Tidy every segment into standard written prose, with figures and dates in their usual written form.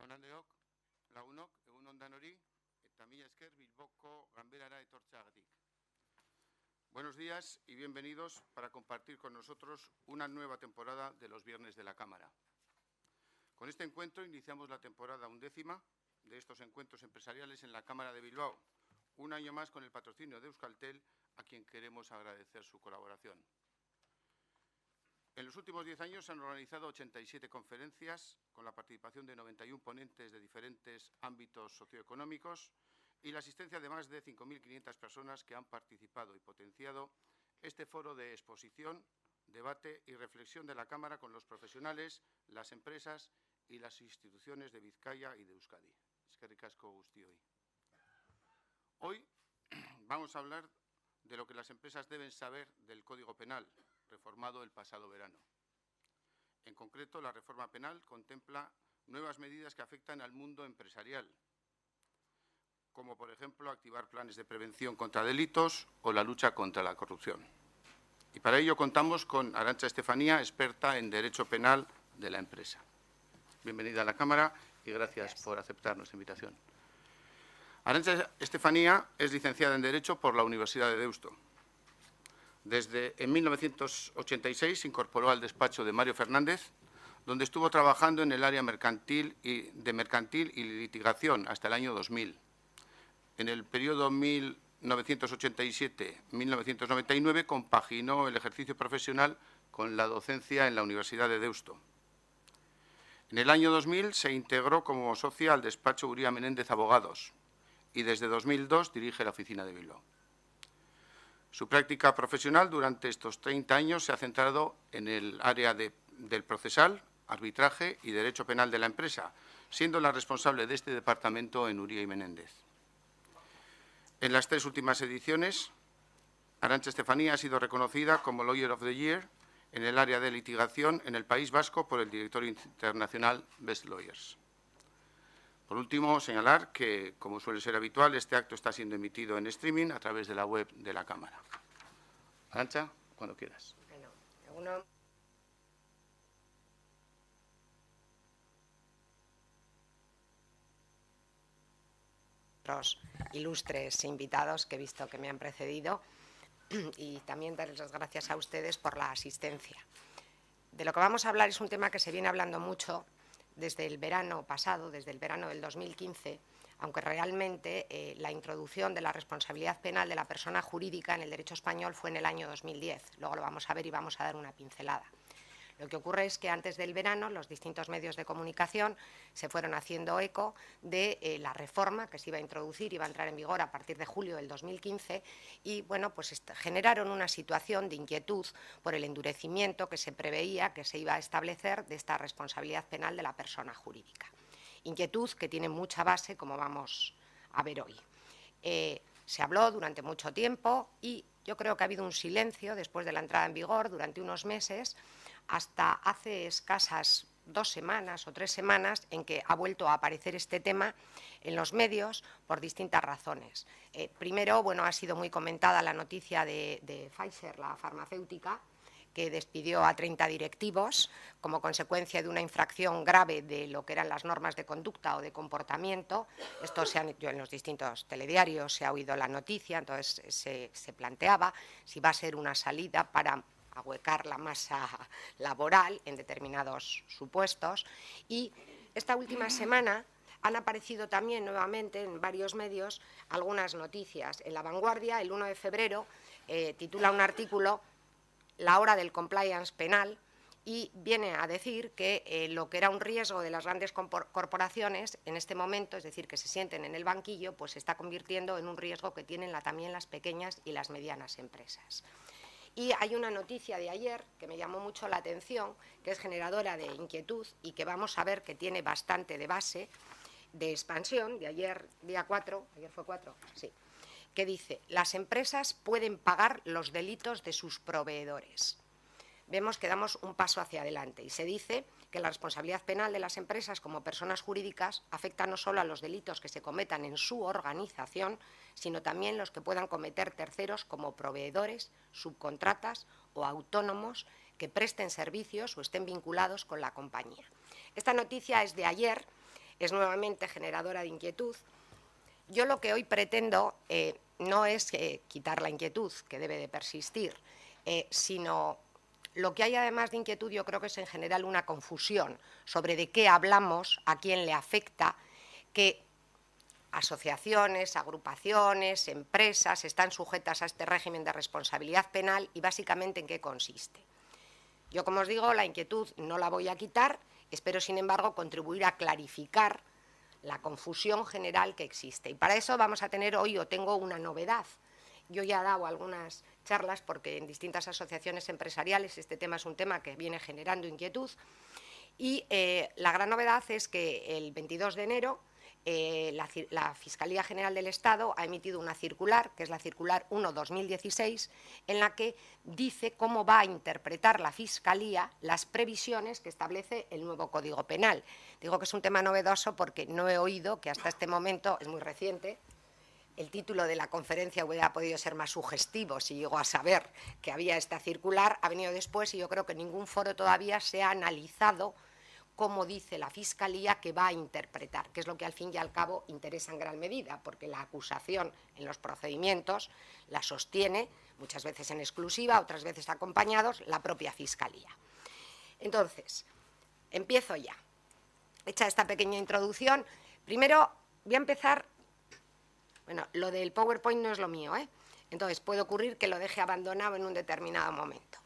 Anandeok, lagunok, egun ondan hori, eta mila esker Bilboko ganberara etortzeagatik. Buenos días y bienvenidos para compartir con nosotros una nueva temporada de los Viernes de la Cámara. Con este encuentro iniciamos la temporada 11ª de estos encuentros empresariales en la Cámara de Bilbao, un año más con el patrocinio de Euskaltel, a quien queremos agradecer su colaboración. En los últimos 10 años se han organizado 87 conferencias con la participación de 91 ponentes de diferentes ámbitos socioeconómicos y la asistencia de más de 5.500 personas que han participado y potenciado este foro de exposición, debate y reflexión de la Cámara con los profesionales, las empresas y las instituciones de Vizcaya y de Euskadi. Eskerrik asko guztioi. Hoy vamos a hablar de lo que las empresas deben saber del Código Penal, reformado el pasado verano. En concreto, la reforma penal contempla nuevas medidas que afectan al mundo empresarial, como por ejemplo activar planes de prevención contra delitos o la lucha contra la corrupción. Y para ello contamos con Arantxa Estefanía, experta en Derecho Penal de la empresa. Bienvenida a la Cámara y gracias por aceptar nuestra invitación. Arantxa Estefanía es licenciada en Derecho por la Universidad de Deusto. En 1986 se incorporó al despacho de Mario Fernández, donde estuvo trabajando en el área mercantil y litigación hasta el año 2000. En el periodo 1987-1999 compaginó el ejercicio profesional con la docencia en la Universidad de Deusto. En el año 2000 se integró como socia al despacho Uría Menéndez Abogados y desde 2002 dirige la oficina de Bilbao. Su práctica profesional durante estos 30 años se ha centrado en el área del procesal, arbitraje y derecho penal de la empresa, siendo la responsable de este departamento en Uría y Menéndez. En las 3 últimas ediciones, Arantxa Estefanía ha sido reconocida como Lawyer of the Year en el área de litigación en el País Vasco por el directorio internacional Best Lawyers. Por último, señalar que, como suele ser habitual, este acto está siendo emitido en streaming a través de la web de la Cámara. Arantxa, cuando quieras. Bueno, los ilustres invitados que he visto que me han precedido y también darles las gracias a ustedes por la asistencia. De lo que vamos a hablar es un tema que se viene hablando mucho desde el verano pasado, desde el verano del 2015, aunque realmente la introducción de la responsabilidad penal de la persona jurídica en el derecho español fue en el año 2010. Luego lo vamos a ver y vamos a dar una pincelada. Lo que ocurre es que antes del verano los distintos medios de comunicación se fueron haciendo eco de la reforma que se iba a introducir, iba a entrar en vigor a partir de julio del 2015 y bueno, pues generaron una situación de inquietud por el endurecimiento que se preveía que se iba a establecer de esta responsabilidad penal de la persona jurídica. Inquietud que tiene mucha base, como vamos a ver hoy. Se habló durante mucho tiempo y yo creo que ha habido un silencio después de la entrada en vigor durante unos meses, hasta hace escasas 2 semanas o 3 semanas en que ha vuelto a aparecer este tema en los medios por distintas razones. Primero, bueno, ha sido muy comentada la noticia de Pfizer, la farmacéutica, que despidió a 30 directivos como consecuencia de una infracción grave de lo que eran las normas de conducta o de comportamiento. Esto en los distintos telediarios se ha oído la noticia, entonces se planteaba si va a ser una salida para ahuecar la masa laboral en determinados supuestos. Y esta última semana han aparecido también nuevamente en varios medios algunas noticias. En La Vanguardia, el 1 de febrero, titula un artículo "La hora del compliance penal" y viene a decir que lo que era un riesgo de las grandes corporaciones en este momento, es decir, que se sienten en el banquillo, pues se está convirtiendo en un riesgo que tienen también las pequeñas y las medianas empresas. Y hay una noticia de ayer que me llamó mucho la atención, que es generadora de inquietud y que vamos a ver que tiene bastante de base, de expansión, de ayer, día 4, ayer fue 4, sí, que dice: las empresas pueden pagar los delitos de sus proveedores. Vemos que damos un paso hacia adelante y se dice que la responsabilidad penal de las empresas como personas jurídicas afecta no solo a los delitos que se cometan en su organización, sino también los que puedan cometer terceros como proveedores, subcontratas o autónomos que presten servicios o estén vinculados con la compañía. Esta noticia es de ayer es nuevamente generadora de inquietud. Yo lo que hoy pretendo no es quitar la inquietud, que debe de persistir, sino lo que hay además de inquietud yo creo que es en general una confusión sobre de qué hablamos, a quién le afecta, que asociaciones, agrupaciones, empresas están sujetas a este régimen de responsabilidad penal y básicamente en qué consiste. Yo, como os digo, la inquietud no la voy a quitar, espero, sin embargo, contribuir a clarificar la confusión general que existe. Y para eso vamos a tener hoy, o tengo una novedad. Yo ya he dado algunas charlas porque en distintas asociaciones empresariales este tema es un tema que viene generando inquietud y la gran novedad es que el 22 de enero la Fiscalía General del Estado ha emitido una circular, que es la circular 1/2016, en la que dice cómo va a interpretar la Fiscalía las previsiones que establece el nuevo Código Penal. Digo que es un tema novedoso porque no he oído que hasta este momento, es muy reciente, el título de la conferencia hubiera podido ser más sugestivo si llego a saber que había esta circular, ha venido después y yo creo que en ningún foro todavía se ha analizado cómo dice la Fiscalía que va a interpretar, que es lo que al fin y al cabo interesa en gran medida, porque la acusación en los procedimientos la sostiene, muchas veces en exclusiva, otras veces acompañados, la propia Fiscalía. Entonces, empiezo ya. Hecha esta pequeña introducción, primero voy a empezar, bueno, lo del PowerPoint no es lo mío, entonces puede ocurrir que lo deje abandonado en un determinado momento.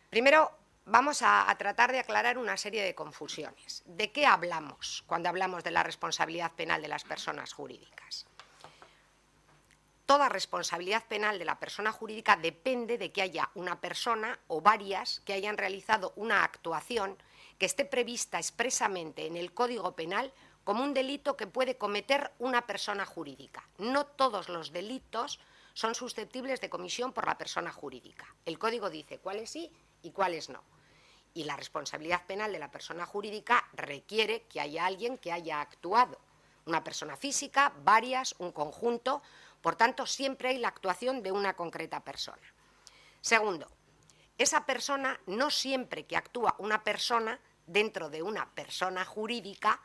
Primero, vamos a tratar de aclarar una serie de confusiones. ¿De qué hablamos cuando hablamos de la responsabilidad penal de las personas jurídicas? Toda responsabilidad penal de la persona jurídica depende de que haya una persona o varias que hayan realizado una actuación que esté prevista expresamente en el Código Penal como un delito que puede cometer una persona jurídica. No todos los delitos son susceptibles de comisión por la persona jurídica. El Código dice cuáles sí y cuáles no. Y la responsabilidad penal de la persona jurídica requiere que haya alguien que haya actuado. Una persona física, varias, un conjunto. Por tanto, siempre hay la actuación de una concreta persona. Segundo, esa persona, no siempre que actúa una persona dentro de una persona jurídica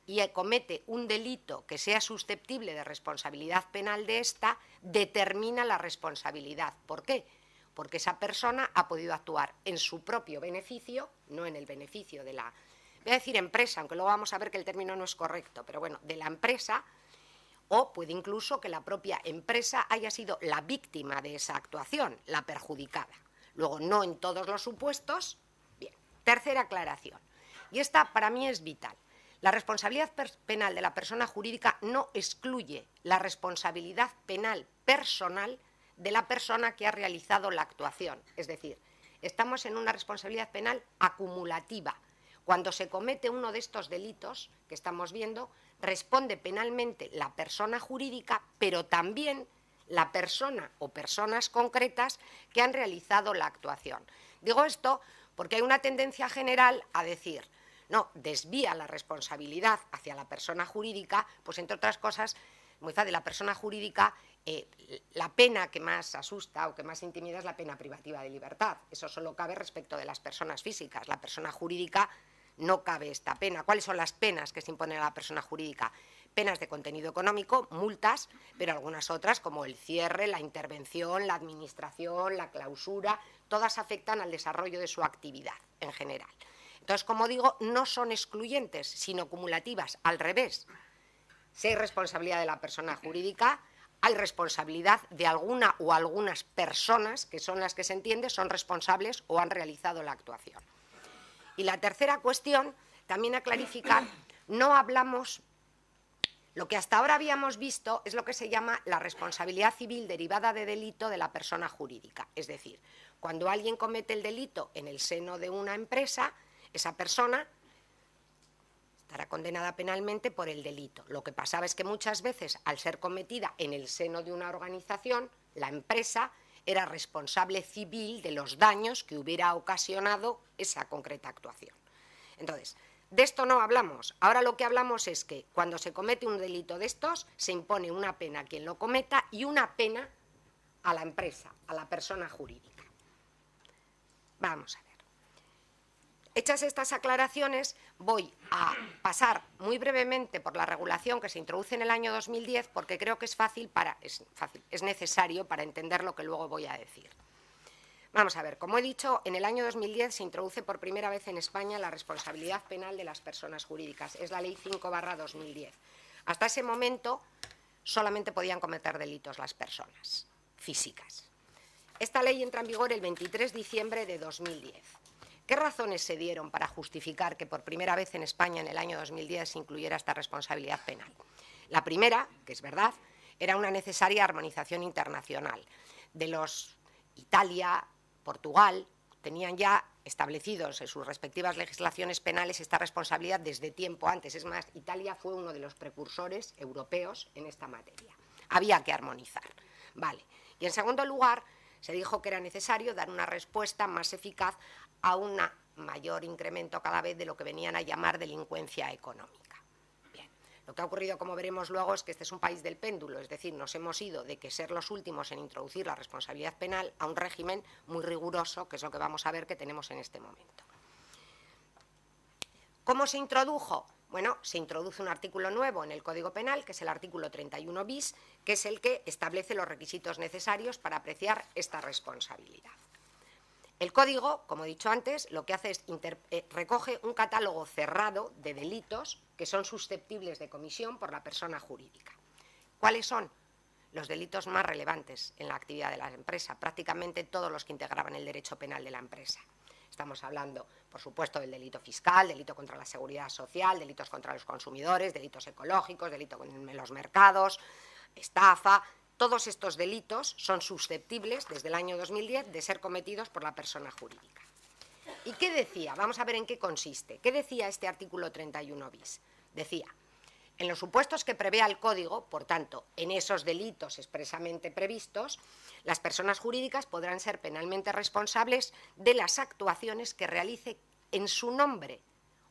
y comete un delito que sea susceptible de responsabilidad penal de esta, determina la responsabilidad. ¿Por qué? Porque esa persona ha podido actuar en su propio beneficio, no en el beneficio de la, voy a decir empresa, aunque luego vamos a ver que el término no es correcto, pero bueno, de la empresa, o puede incluso que la propia empresa haya sido la víctima de esa actuación, la perjudicada. Luego, no en todos los supuestos. Bien, tercera aclaración, y esta para mí es vital. La responsabilidad penal de la persona jurídica no excluye la responsabilidad penal personal de la persona que ha realizado la actuación. Es decir, estamos en una responsabilidad penal acumulativa. Cuando se comete uno de estos delitos que estamos viendo, responde penalmente la persona jurídica, pero también la persona o personas concretas que han realizado la actuación. Digo esto porque hay una tendencia general a decir, no, desvía la responsabilidad hacia la persona jurídica, pues entre otras cosas, muy fácil, la persona jurídica, la pena que más asusta o que más intimida es la pena privativa de libertad. Eso solo cabe respecto de las personas físicas. La persona jurídica no cabe esta pena. ¿Cuáles son las penas que se imponen a la persona jurídica? Penas de contenido económico, multas, pero algunas otras como el cierre, la intervención, la administración, la clausura, todas afectan al desarrollo de su actividad en general. Entonces, como digo, no son excluyentes, sino cumulativas, al revés. Si hay responsabilidad de la persona jurídica, hay responsabilidad de alguna o algunas personas, que son las que se entiende, son responsables o han realizado la actuación. Y la tercera cuestión, también a clarificar, no hablamos, lo que hasta ahora habíamos visto es lo que se llama la responsabilidad civil derivada de delito de la persona jurídica. Es decir, cuando alguien comete el delito en el seno de una empresa, esa persona estará condenada penalmente por el delito. Lo que pasaba es que muchas veces, al ser cometida en el seno de una organización, la empresa era responsable civil de los daños que hubiera ocasionado esa concreta actuación. Entonces, de esto no hablamos. Ahora lo que hablamos es que cuando se comete un delito de estos, se impone una pena a quien lo cometa y una pena a la empresa, a la persona jurídica. Vamos a ver. Hechas estas aclaraciones, voy a pasar muy brevemente por la regulación que se introduce en el año 2010, porque creo que es necesario para entender lo que luego voy a decir. Vamos a ver, como he dicho, en el año 2010 se introduce por primera vez en España la responsabilidad penal de las personas jurídicas. Es la Ley 5/2010. Hasta ese momento solamente podían cometer delitos las personas físicas. Esta ley entra en vigor el 23 de diciembre de 2010. ¿Qué razones se dieron para justificar que por primera vez en España en el año 2010 se incluyera esta responsabilidad penal? La primera, que es verdad, era una necesaria armonización internacional. Italia, Portugal, tenían ya establecidos en sus respectivas legislaciones penales esta responsabilidad desde tiempo antes. Es más, Italia fue uno de los precursores europeos en esta materia. Había que armonizar. Vale. Y en segundo lugar, se dijo que era necesario dar una respuesta más eficaz a un mayor incremento cada vez de lo que venían a llamar delincuencia económica. Bien, lo que ha ocurrido, como veremos luego, es que este es un país del péndulo, es decir, nos hemos ido de que ser los últimos en introducir la responsabilidad penal a un régimen muy riguroso, que es lo que vamos a ver que tenemos en este momento. ¿Cómo se introdujo? Bueno, se introduce un artículo nuevo en el Código Penal, que es el artículo 31 bis, que es el que establece los requisitos necesarios para apreciar esta responsabilidad. El Código, como he dicho antes, lo que hace es recoge un catálogo cerrado de delitos que son susceptibles de comisión por la persona jurídica. ¿Cuáles son? Los delitos más relevantes en la actividad de la empresa, prácticamente todos los que integraban el derecho penal de la empresa. Estamos hablando, por supuesto, del delito fiscal, delito contra la seguridad social, delitos contra los consumidores, delitos ecológicos, delito en los mercados, estafa. Todos estos delitos son susceptibles, desde el año 2010, de ser cometidos por la persona jurídica. ¿Y qué decía? Vamos a ver en qué consiste. ¿Qué decía este artículo 31 bis? Decía, en los supuestos que prevea el Código, por tanto, en esos delitos expresamente previstos, las personas jurídicas podrán ser penalmente responsables de las actuaciones que realice en su nombre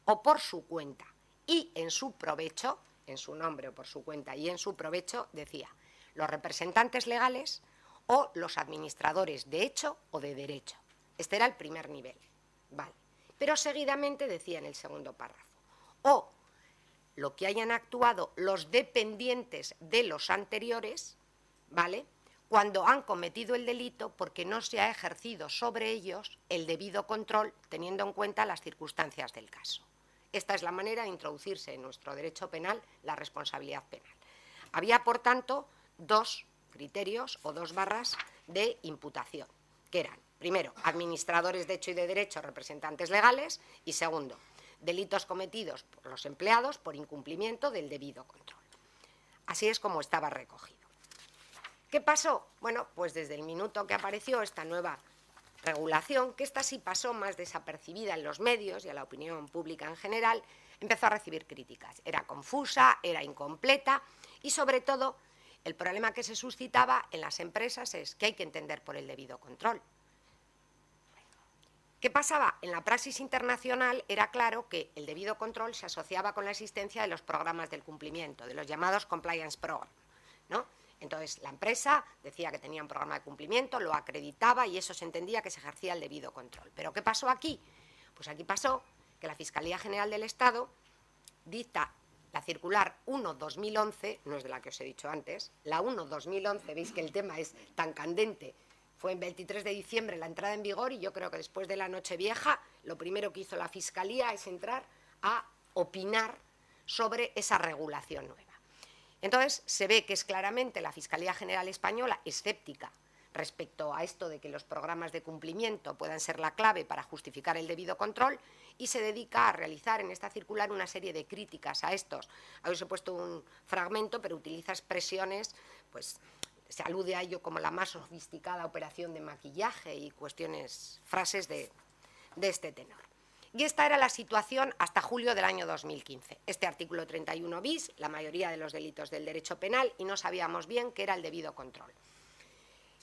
o por su cuenta y en su provecho, en su nombre o por su cuenta y en su provecho, decía, los representantes legales o los administradores de hecho o de derecho. Este era el primer nivel, ¿vale? Pero seguidamente decía en el segundo párrafo, o lo que hayan actuado los dependientes de los anteriores, ¿vale?, cuando han cometido el delito porque no se ha ejercido sobre ellos el debido control teniendo en cuenta las circunstancias del caso. Esta es la manera de introducirse en nuestro derecho penal la responsabilidad penal. Había, por tanto, dos criterios o dos barras de imputación, que eran, primero, administradores de hecho y de derecho, representantes legales, y segundo, delitos cometidos por los empleados por incumplimiento del debido control. Así es como estaba recogido. ¿Qué pasó? Bueno, pues desde el minuto que apareció esta nueva regulación, que esta sí pasó más desapercibida en los medios y a la opinión pública en general, empezó a recibir críticas. Era confusa, era incompleta y, sobre todo, el problema que se suscitaba en las empresas es que hay que entender por el debido control. ¿Qué pasaba? En la praxis internacional era claro que el debido control se asociaba con la existencia de los programas del cumplimiento, de los llamados compliance program, ¿no? Entonces, la empresa decía que tenía un programa de cumplimiento, lo acreditaba y eso se entendía que se ejercía el debido control. ¿Pero qué pasó aquí? Pues aquí pasó que la Fiscalía General del Estado dicta la circular 1/2011, no es de la que os he dicho antes, la 1/2011, veis que el tema es tan candente, fue en 23 de diciembre la entrada en vigor y yo creo que después de la Nochevieja lo primero que hizo la Fiscalía es entrar a opinar sobre esa regulación nueva. Entonces, se ve que es claramente la Fiscalía General Española escéptica respecto a esto de que los programas de cumplimiento puedan ser la clave para justificar el debido control y se dedica a realizar en esta circular una serie de críticas a estos. Ahora os he puesto un fragmento, pero utiliza expresiones, pues se alude a ello como la más sofisticada operación de maquillaje y cuestiones, frases de este tenor. Y esta era la situación hasta julio del año 2015. Este artículo 31 bis, la mayoría de los delitos del derecho penal y no sabíamos bien qué era el debido control.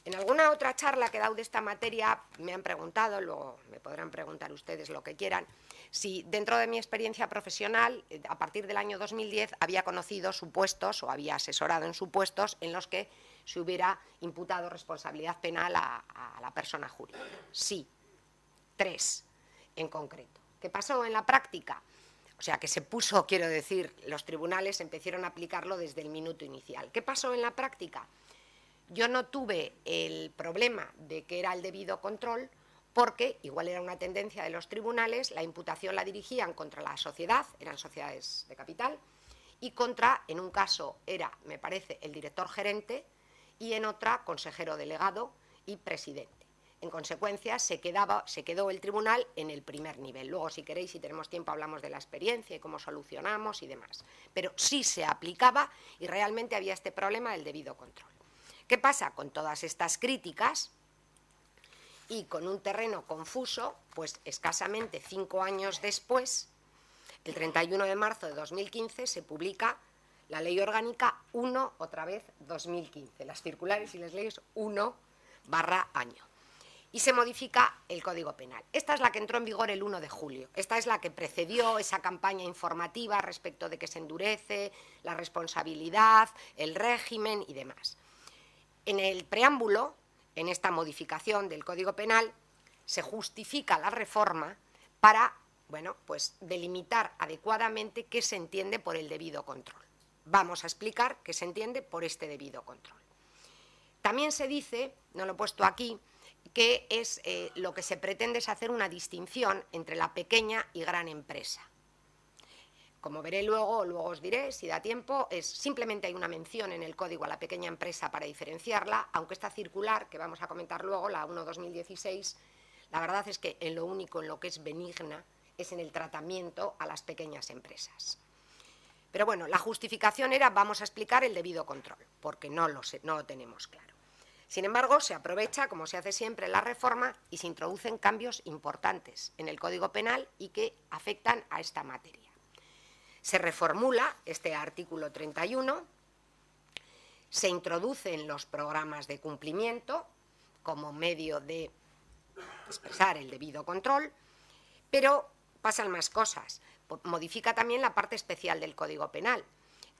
En alguna otra charla que he dado de esta materia me han preguntado, luego me podrán preguntar ustedes lo que quieran, si dentro de mi experiencia profesional, a partir del año 2010, había conocido supuestos o había asesorado en supuestos en los que se hubiera imputado responsabilidad penal a la persona jurídica. Sí, 3 en concreto. ¿Qué pasó en la práctica? O sea, que se puso, quiero decir, los tribunales empezaron a aplicarlo desde el minuto inicial. ¿Qué pasó en la práctica? Yo no tuve el problema de que era el debido control, porque igual era una tendencia de los tribunales, la imputación la dirigían contra la sociedad, eran sociedades de capital, y contra, en un caso era, me parece, el director gerente, y en otra, consejero delegado y presidente. En consecuencia, se quedó el tribunal en el primer nivel. Luego, si queréis, si tenemos tiempo, hablamos de la experiencia y cómo solucionamos y demás. Pero sí se aplicaba y realmente había este problema del debido control. ¿Qué pasa con todas estas críticas? Y con un terreno confuso, pues escasamente 5 años después, el 31 de marzo de 2015, se publica la Ley Orgánica 1, otra vez, 2015. Las circulares y las leyes 1/año. Y se modifica el Código Penal. Esta es la que entró en vigor el 1 de julio. Esta es la que precedió esa campaña informativa respecto de que se endurece la responsabilidad, el régimen y demás. En el preámbulo, en esta modificación del Código Penal, se justifica la reforma para, bueno, pues delimitar adecuadamente qué se entiende por el debido control. Vamos a explicar qué se entiende por este debido control. También se dice, no lo he puesto aquí, que es lo que se pretende es hacer una distinción entre la pequeña y gran empresa. Como veré luego os diré, si da tiempo, simplemente hay una mención en el código a la pequeña empresa para diferenciarla, aunque esta circular, que vamos a comentar luego, la 1/2016, la verdad es que en lo único en lo que es benigna es en el tratamiento a las pequeñas empresas. Pero bueno, la justificación era, vamos a explicar el debido control, porque no lo tenemos claro. Sin embargo, se aprovecha, como se hace siempre, la reforma y se introducen cambios importantes en el Código Penal y que afectan a esta materia. Se reformula este artículo 31, se introducen los programas de cumplimiento como medio de expresar el debido control, pero pasan más cosas. Modifica también la parte especial del Código Penal.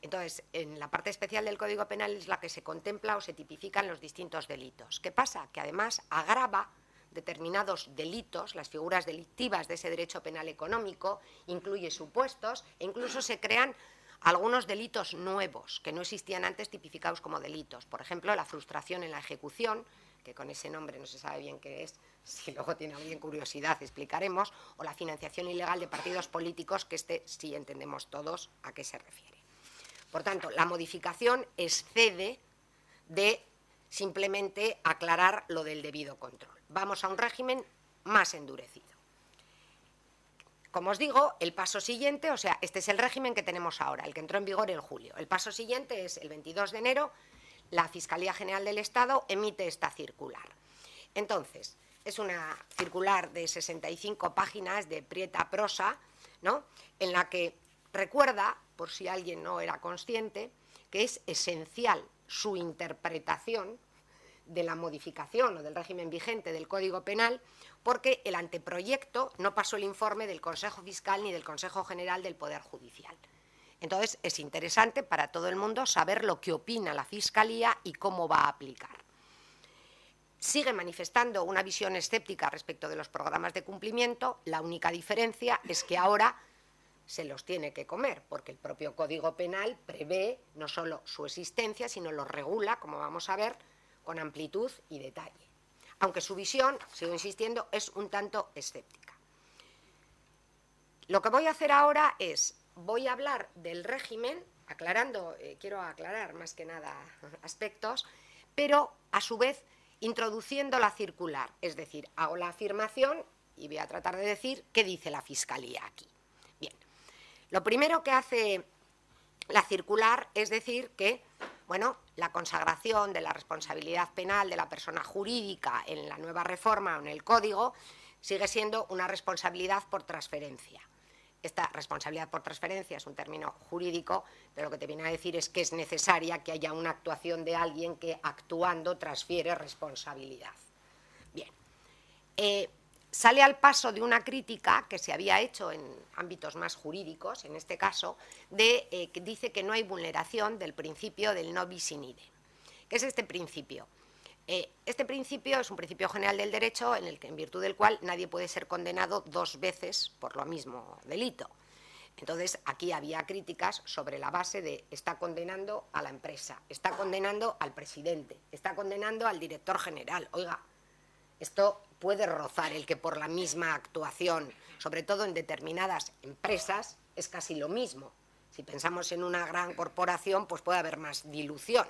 Entonces, en la parte especial del Código Penal es la que se contempla o se tipifican los distintos delitos. ¿Qué pasa? Que además agrava determinados delitos, las figuras delictivas de ese derecho penal económico, incluye supuestos e incluso se crean algunos delitos nuevos que no existían antes tipificados como delitos. Por ejemplo, la frustración en la ejecución, que con ese nombre no se sabe bien qué es, si luego tiene alguien curiosidad explicaremos, o la financiación ilegal de partidos políticos, que sí entendemos todos a qué se refiere. Por tanto, la modificación excede de simplemente aclarar lo del debido control. Vamos a un régimen más endurecido. Como os digo, el paso siguiente, o sea, este es el régimen que tenemos ahora, el que entró en vigor en julio. El paso siguiente es el 22 de enero, la Fiscalía General del Estado emite esta circular. Entonces, es una circular de 65 páginas de prieta prosa, ¿no?, en la que recuerda, por si alguien no era consciente, que es esencial su interpretación de la modificación o del régimen vigente del Código Penal, porque el anteproyecto no pasó el informe del Consejo Fiscal ni del Consejo General del Poder Judicial. Entonces, es interesante para todo el mundo saber lo que opina la Fiscalía y cómo va a aplicar. Sigue manifestando una visión escéptica respecto de los programas de cumplimiento. La única diferencia es que ahora se los tiene que comer, porque el propio Código Penal prevé no solo su existencia, sino lo regula, como vamos a ver, con amplitud y detalle. Aunque su visión, sigo insistiendo, es un tanto escéptica. Lo que voy a hacer ahora es, voy a hablar del régimen, aclarando, quiero aclarar más que nada aspectos, pero a su vez introduciendo la circular, es decir, hago la afirmación y voy a tratar de decir qué dice la Fiscalía aquí. Bien, lo primero que hace la circular es decir que, bueno, la consagración de la responsabilidad penal de la persona jurídica en la nueva reforma o en el Código sigue siendo una responsabilidad por transferencia. Esta responsabilidad por transferencia es un término jurídico, pero lo que te viene a decir es que es necesaria que haya una actuación de alguien que actuando transfiere responsabilidad. Bien, sale al paso de una crítica que se había hecho en ámbitos más jurídicos, en este caso, que dice que no hay vulneración del principio del no bis in idem. ¿Qué es este principio? Este principio es un principio general del derecho en virtud del cual nadie puede ser condenado 2 veces por lo mismo delito. Entonces, aquí había críticas sobre la base de está condenando a la empresa, está condenando al presidente, está condenando al director general. Oiga, esto puede rozar el que por la misma actuación, sobre todo en determinadas empresas, es casi lo mismo. Si pensamos en una gran corporación, pues puede haber más dilución,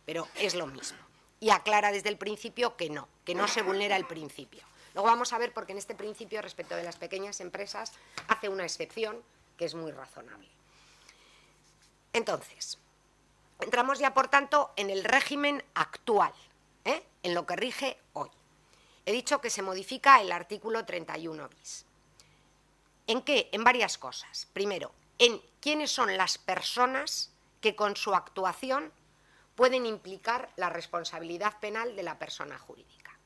pero es lo mismo. Y aclara desde el principio que no se vulnera el principio. Luego vamos a ver porque en este principio, respecto de las pequeñas empresas, hace una excepción que es muy razonable. Entonces, entramos ya, por tanto, en el régimen actual, en lo que rige hoy. He dicho que se modifica el artículo 31 bis. ¿En qué? En varias cosas. Primero, en quiénes son las personas que con su actuación pueden implicar la responsabilidad penal de la persona jurídica.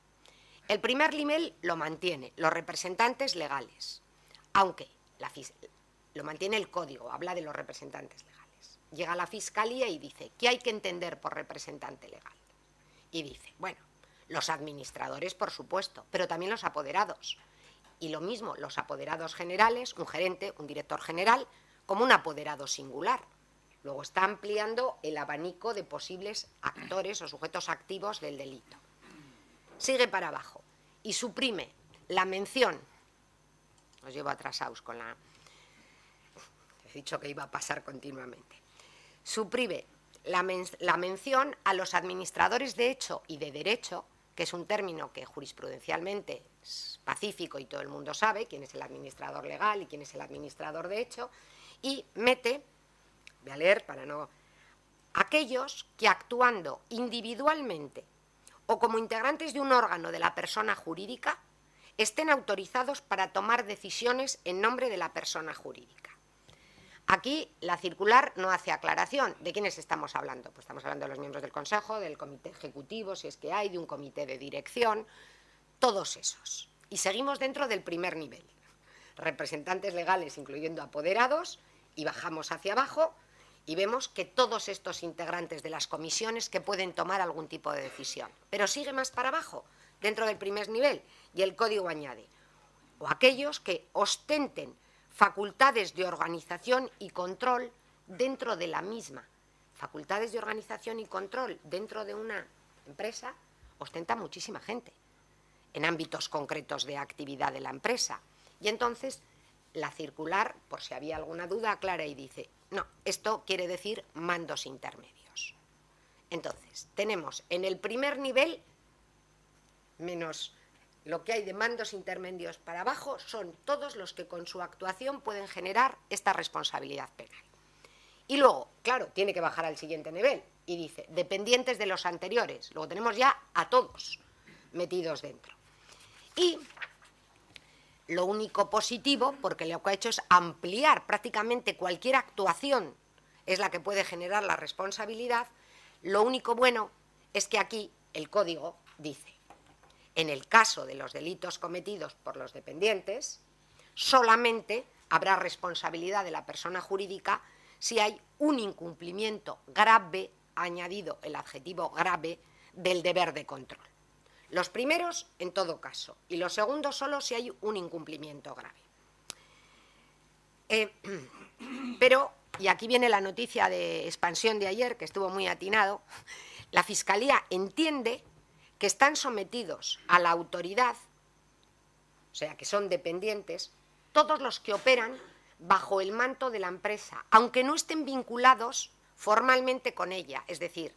El primer nivel lo mantiene los representantes legales, aunque lo mantiene el Código, habla de los representantes legales. Llega la Fiscalía y dice, ¿qué hay que entender por representante legal? Y dice, bueno, los administradores, por supuesto, pero también los apoderados. Y lo mismo, los apoderados generales, un gerente, un director general, como un apoderado singular. Luego está ampliando el abanico de posibles actores o sujetos activos del delito. Sigue para abajo y suprime la mención. Os llevo atrasados con la... He dicho que iba a pasar continuamente. Suprime la mención a los administradores de hecho y de derecho, que es un término que jurisprudencialmente es pacífico y todo el mundo sabe quién es el administrador legal y quién es el administrador de hecho, y mete... Voy a leer para no... Aquellos que actuando individualmente o como integrantes de un órgano de la persona jurídica estén autorizados para tomar decisiones en nombre de la persona jurídica. Aquí la circular no hace aclaración. ¿De quiénes estamos hablando? Pues estamos hablando de los miembros del Consejo, del Comité Ejecutivo, si es que hay, de un comité de dirección, todos esos. Y seguimos dentro del primer nivel. Representantes legales, incluyendo apoderados, y bajamos hacia abajo, y vemos que todos estos integrantes de las comisiones que pueden tomar algún tipo de decisión. Pero sigue más para abajo, dentro del primer nivel, y el Código añade, o aquellos que ostenten facultades de organización y control dentro de la misma. Facultades de organización y control dentro de una empresa ostenta muchísima gente, en ámbitos concretos de actividad de la empresa. Y entonces la circular, por si había alguna duda, aclara y dice, no, esto quiere decir mandos intermedios. Entonces, tenemos en el primer nivel, menos lo que hay de mandos intermedios para abajo, son todos los que con su actuación pueden generar esta responsabilidad penal. Y luego, claro, tiene que bajar al siguiente nivel y dice, dependientes de los anteriores. Luego tenemos ya a todos metidos dentro. Y lo único positivo, porque lo que ha hecho es ampliar prácticamente cualquier actuación, es la que puede generar la responsabilidad. Lo único bueno es que aquí el Código dice, en el caso de los delitos cometidos por los dependientes, solamente habrá responsabilidad de la persona jurídica si hay un incumplimiento grave, añadido el adjetivo grave, del deber de control. Los primeros, en todo caso, y los segundos solo si hay un incumplimiento grave. Pero, y aquí viene la noticia de expansión de ayer, que estuvo muy atinado, la Fiscalía entiende que están sometidos a la autoridad, o sea, que son dependientes, todos los que operan bajo el manto de la empresa, aunque no estén vinculados formalmente con ella, es decir,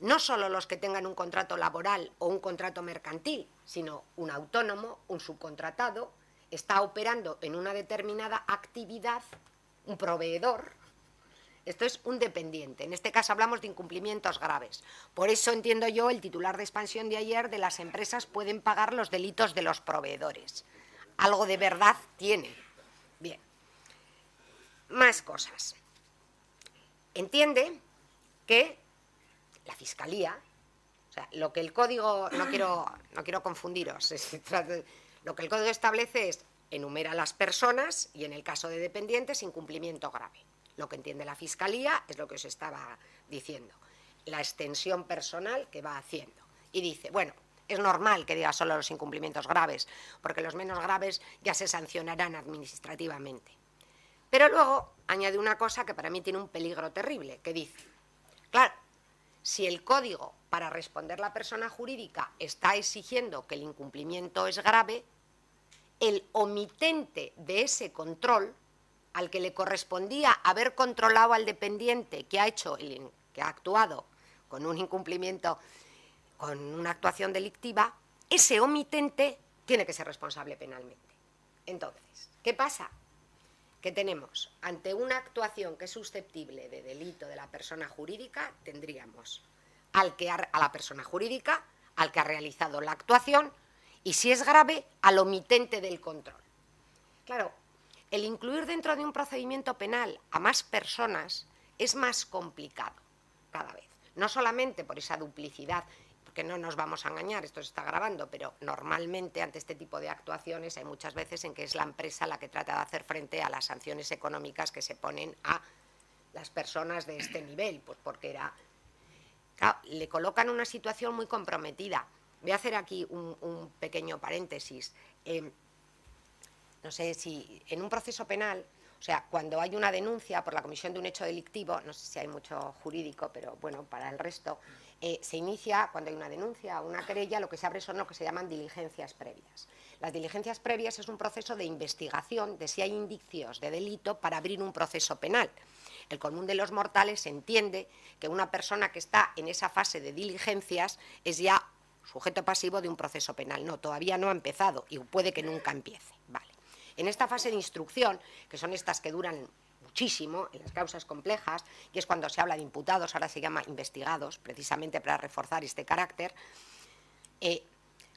no solo los que tengan un contrato laboral o un contrato mercantil, sino un autónomo, un subcontratado, está operando en una determinada actividad, un proveedor. Esto es un dependiente. En este caso hablamos de incumplimientos graves. Por eso entiendo yo el titular de expansión de ayer de las empresas pueden pagar los delitos de los proveedores. Algo de verdad tiene. Bien. Más cosas. Entiende que la Fiscalía, o sea, lo que el Código, no quiero confundiros, lo que el Código establece es enumera a las personas y en el caso de dependientes incumplimiento grave. Lo que entiende la Fiscalía es lo que os estaba diciendo, la extensión personal que va haciendo. y dice, bueno, es normal que diga solo los incumplimientos graves, porque los menos graves ya se sancionarán administrativamente. Pero luego añade una cosa que para mí tiene un peligro terrible, que dice, claro, si el código para responder la persona jurídica está exigiendo que el incumplimiento es grave, el omitente de ese control, al que le correspondía haber controlado al dependiente que ha actuado con un incumplimiento, con una actuación delictiva, ese omitente tiene que ser responsable penalmente. Entonces, ¿qué pasa? Que tenemos, ante una actuación que es susceptible de delito de la persona jurídica, tendríamos a la persona jurídica, al que ha realizado la actuación, y si es grave, al omitente del control. Claro, el incluir dentro de un procedimiento penal a más personas es más complicado cada vez. No solamente por esa duplicidad, porque no nos vamos a engañar, esto se está grabando, pero normalmente ante este tipo de actuaciones hay muchas veces en que es la empresa la que trata de hacer frente a las sanciones económicas que se ponen a las personas de este nivel, pues porque claro, le colocan en una situación muy comprometida. Voy a hacer aquí un pequeño paréntesis. No sé si en un proceso penal, o sea, cuando hay una denuncia por la comisión de un hecho delictivo, no sé si hay mucho jurídico, pero bueno, para el resto, se inicia, cuando hay una denuncia o una querella, lo que se abre son lo que se llaman diligencias previas. Las diligencias previas es un proceso de investigación de si hay indicios de delito para abrir un proceso penal. El común de los mortales entiende que una persona que está en esa fase de diligencias es ya sujeto pasivo de un proceso penal. No, todavía no ha empezado y puede que nunca empiece. Vale. En esta fase de instrucción, que son estas que duran muchísimo en las causas complejas, y es cuando se habla de imputados, ahora se llama investigados, precisamente para reforzar este carácter,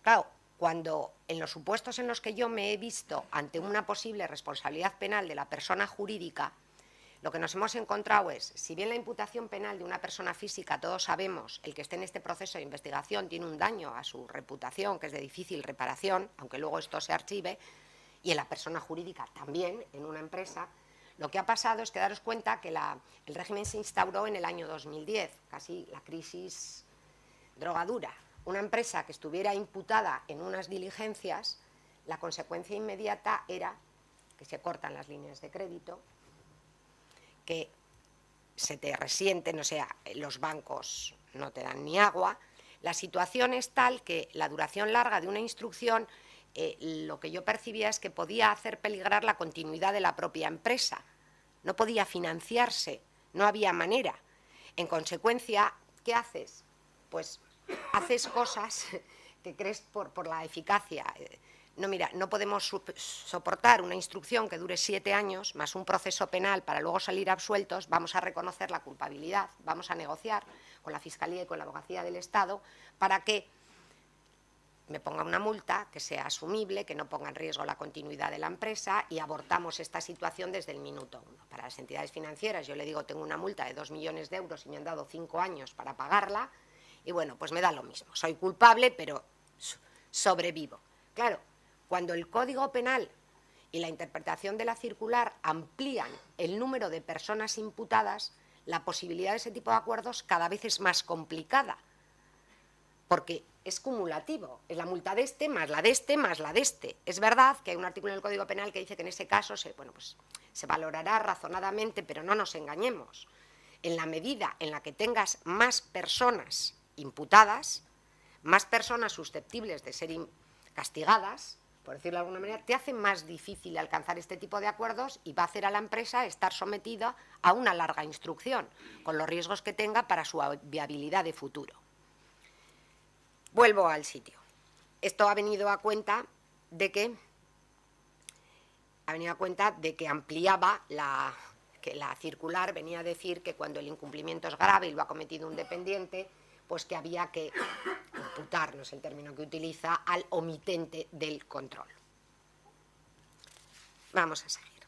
claro, cuando en los supuestos en los que yo me he visto ante una posible responsabilidad penal de la persona jurídica, lo que nos hemos encontrado es, si bien la imputación penal de una persona física, todos sabemos, el que esté en este proceso de investigación tiene un daño a su reputación, que es de difícil reparación, aunque luego esto se archive, y en la persona jurídica también, en una empresa, lo que ha pasado es que daros cuenta que el régimen se instauró en el año 2010, casi la crisis drogadura. Una empresa que estuviera imputada en unas diligencias, la consecuencia inmediata era que se cortan las líneas de crédito, que se te resienten, o sea, los bancos no te dan ni agua. La situación es tal que la duración larga de una instrucción, lo que yo percibía es que podía hacer peligrar la continuidad de la propia empresa. No podía financiarse, no había manera. En consecuencia, ¿qué haces? Pues haces cosas que crees por la eficacia. No, mira, no podemos soportar una instrucción que dure 7 años, más un proceso penal para luego salir absueltos, vamos a reconocer la culpabilidad, vamos a negociar con la Fiscalía y con la Abogacía del Estado para que me ponga una multa que sea asumible, que no ponga en riesgo la continuidad de la empresa y abortamos esta situación desde el minuto 1. Para las entidades financieras yo le digo, tengo una multa de 2 millones de euros y me han dado 5 años para pagarla y bueno, pues me da lo mismo, soy culpable pero sobrevivo. Claro, cuando el Código Penal y la interpretación de la circular amplían el número de personas imputadas, la posibilidad de ese tipo de acuerdos cada vez es más complicada, porque es cumulativo, es la multa de este, más la de este, más la de este. Es verdad que hay un artículo en el Código Penal que dice que en ese caso se valorará razonadamente, pero no nos engañemos. En la medida en la que tengas más personas imputadas, más personas susceptibles de ser castigadas, por decirlo de alguna manera, te hace más difícil alcanzar este tipo de acuerdos y va a hacer a la empresa estar sometida a una larga instrucción, con los riesgos que tenga para su viabilidad de futuro. Vuelvo al sitio. Esto ha venido a cuenta de que ampliaba que la circular venía a decir que cuando el incumplimiento es grave y lo ha cometido un dependiente, pues que había que imputar, no es el término que utiliza, al omitente del control. Vamos a seguir.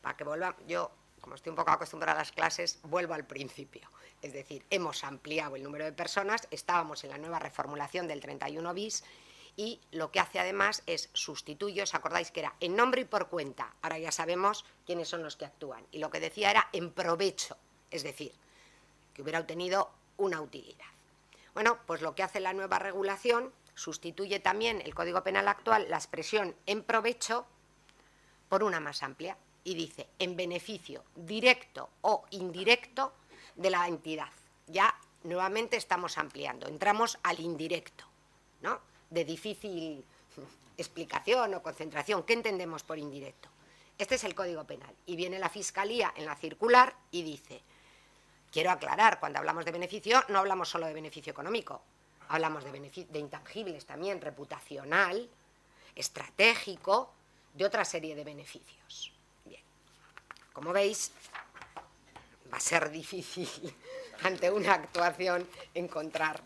Para que vuelva, yo, como estoy un poco acostumbrada a las clases, vuelvo al principio. Es decir, hemos ampliado el número de personas, estábamos en la nueva reformulación del 31 bis y lo que hace además es sustituye, ¿os acordáis que era en nombre y por cuenta? Ahora ya sabemos quiénes son los que actúan. Y lo que decía era en provecho, es decir, que hubiera obtenido una utilidad. Bueno, pues lo que hace la nueva regulación sustituye también el Código Penal actual, la expresión en provecho, por una más amplia, y dice en beneficio directo o indirecto de la entidad. Ya nuevamente estamos ampliando, entramos al indirecto, ¿no? De difícil explicación o concentración. ¿Qué entendemos por indirecto? Este es el Código Penal y viene la Fiscalía en la circular y dice, quiero aclarar, cuando hablamos de beneficio no hablamos solo de beneficio económico, hablamos de intangibles también, reputacional, estratégico, de otra serie de beneficios. Bien, como veis, va a ser difícil ante una actuación encontrar.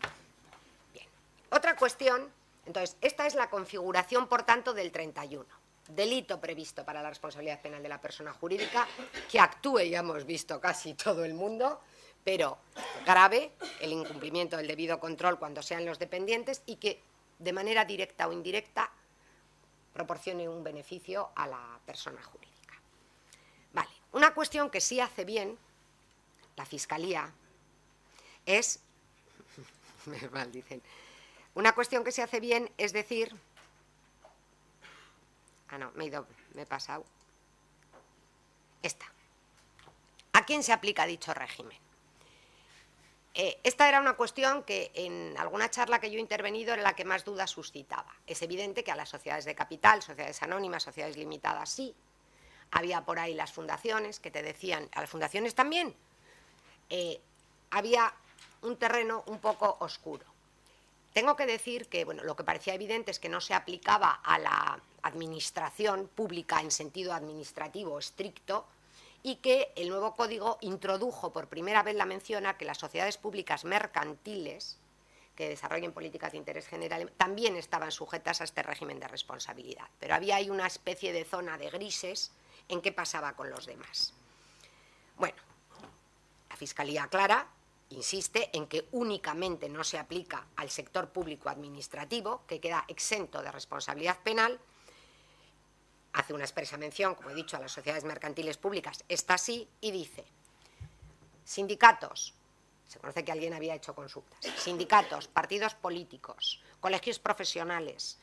Bien, otra cuestión, entonces, esta es la configuración, por tanto, del 31. Delito previsto para la responsabilidad penal de la persona jurídica, que actúe, ya hemos visto casi todo el mundo, pero grave, el incumplimiento del debido control cuando sean los dependientes y que de manera directa o indirecta proporcione un beneficio a la persona jurídica. Vale, una cuestión que sí hace bien la Fiscalía es, me maldicen, una cuestión que se hace bien es decir, me he pasado, esta. ¿A quién se aplica dicho régimen? Esta era una cuestión que en alguna charla que yo he intervenido era la que más dudas suscitaba. Es evidente que a las sociedades de capital, sociedades anónimas, sociedades limitadas, sí. Había por ahí las fundaciones que te decían, a las fundaciones también. Había un terreno un poco oscuro. Tengo que decir que lo que parecía evidente es que no se aplicaba a la administración pública en sentido administrativo estricto y que el nuevo código introdujo por primera vez la mención a que las sociedades públicas mercantiles que desarrollen políticas de interés general también estaban sujetas a este régimen de responsabilidad. Pero había ahí una especie de zona de grises en qué pasaba con los demás. Bueno, la Fiscalía aclara, insiste en que únicamente no se aplica al sector público administrativo, que queda exento de responsabilidad penal. Hace una expresa mención, como he dicho, a las sociedades mercantiles públicas, esta sí, y dice, sindicatos, se conoce que alguien había hecho consultas, sindicatos, partidos políticos, colegios profesionales,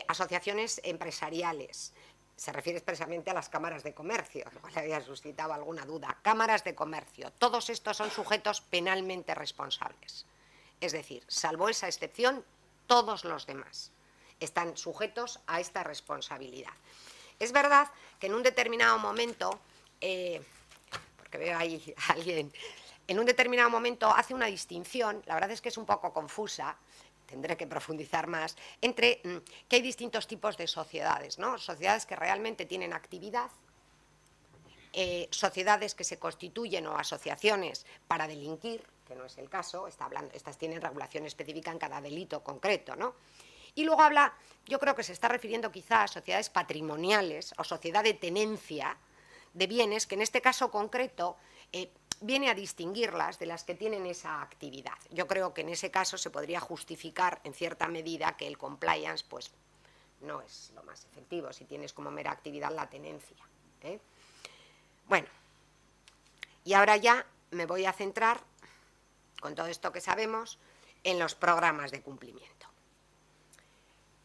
asociaciones empresariales, se refiere expresamente a las cámaras de comercio, lo cual había suscitado alguna duda, cámaras de comercio, todos estos son sujetos penalmente responsables. Es decir, salvo esa excepción, todos los demás están sujetos a esta responsabilidad. Es verdad que en un determinado momento, porque veo ahí a alguien, en un determinado momento hace una distinción, la verdad es que es un poco confusa, tendré que profundizar más, entre que hay distintos tipos de sociedades, ¿no? Sociedades que realmente tienen actividad, sociedades que se constituyen o asociaciones para delinquir, que no es el caso, estas tienen regulación específica en cada delito concreto, ¿no? Y luego habla, yo creo que se está refiriendo quizá a sociedades patrimoniales o sociedad de tenencia de bienes, que en este caso concreto viene a distinguirlas de las que tienen esa actividad. Yo creo que en ese caso se podría justificar en cierta medida que el compliance pues, no es lo más efectivo si tienes como mera actividad la tenencia. Bueno, y ahora ya me voy a centrar, con todo esto que sabemos, en los programas de cumplimiento,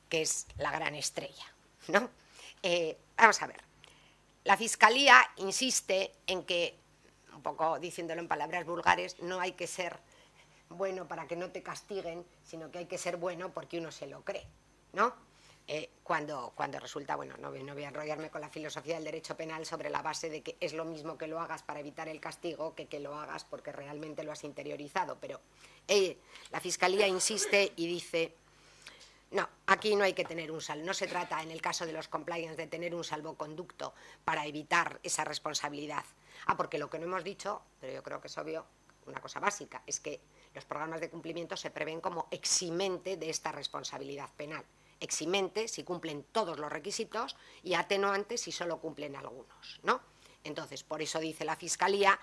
que es la gran estrella, ¿no? Vamos a ver, la Fiscalía insiste en que, un poco diciéndolo en palabras vulgares, no hay que ser bueno para que no te castiguen, sino que hay que ser bueno porque uno se lo cree, ¿no? Cuando resulta, no voy a enrollarme con la filosofía del derecho penal sobre la base de que es lo mismo que lo hagas para evitar el castigo que lo hagas porque realmente lo has interiorizado, pero la Fiscalía insiste y dice, no, aquí no hay que tener no se trata en el caso de los compliance de tener un salvoconducto para evitar esa responsabilidad. Porque lo que no hemos dicho, pero yo creo que es obvio, una cosa básica, es que los programas de cumplimiento se prevén como eximente de esta responsabilidad penal. Eximente si cumplen todos los requisitos y atenuante si solo cumplen algunos, ¿no? Entonces, por eso dice la Fiscalía,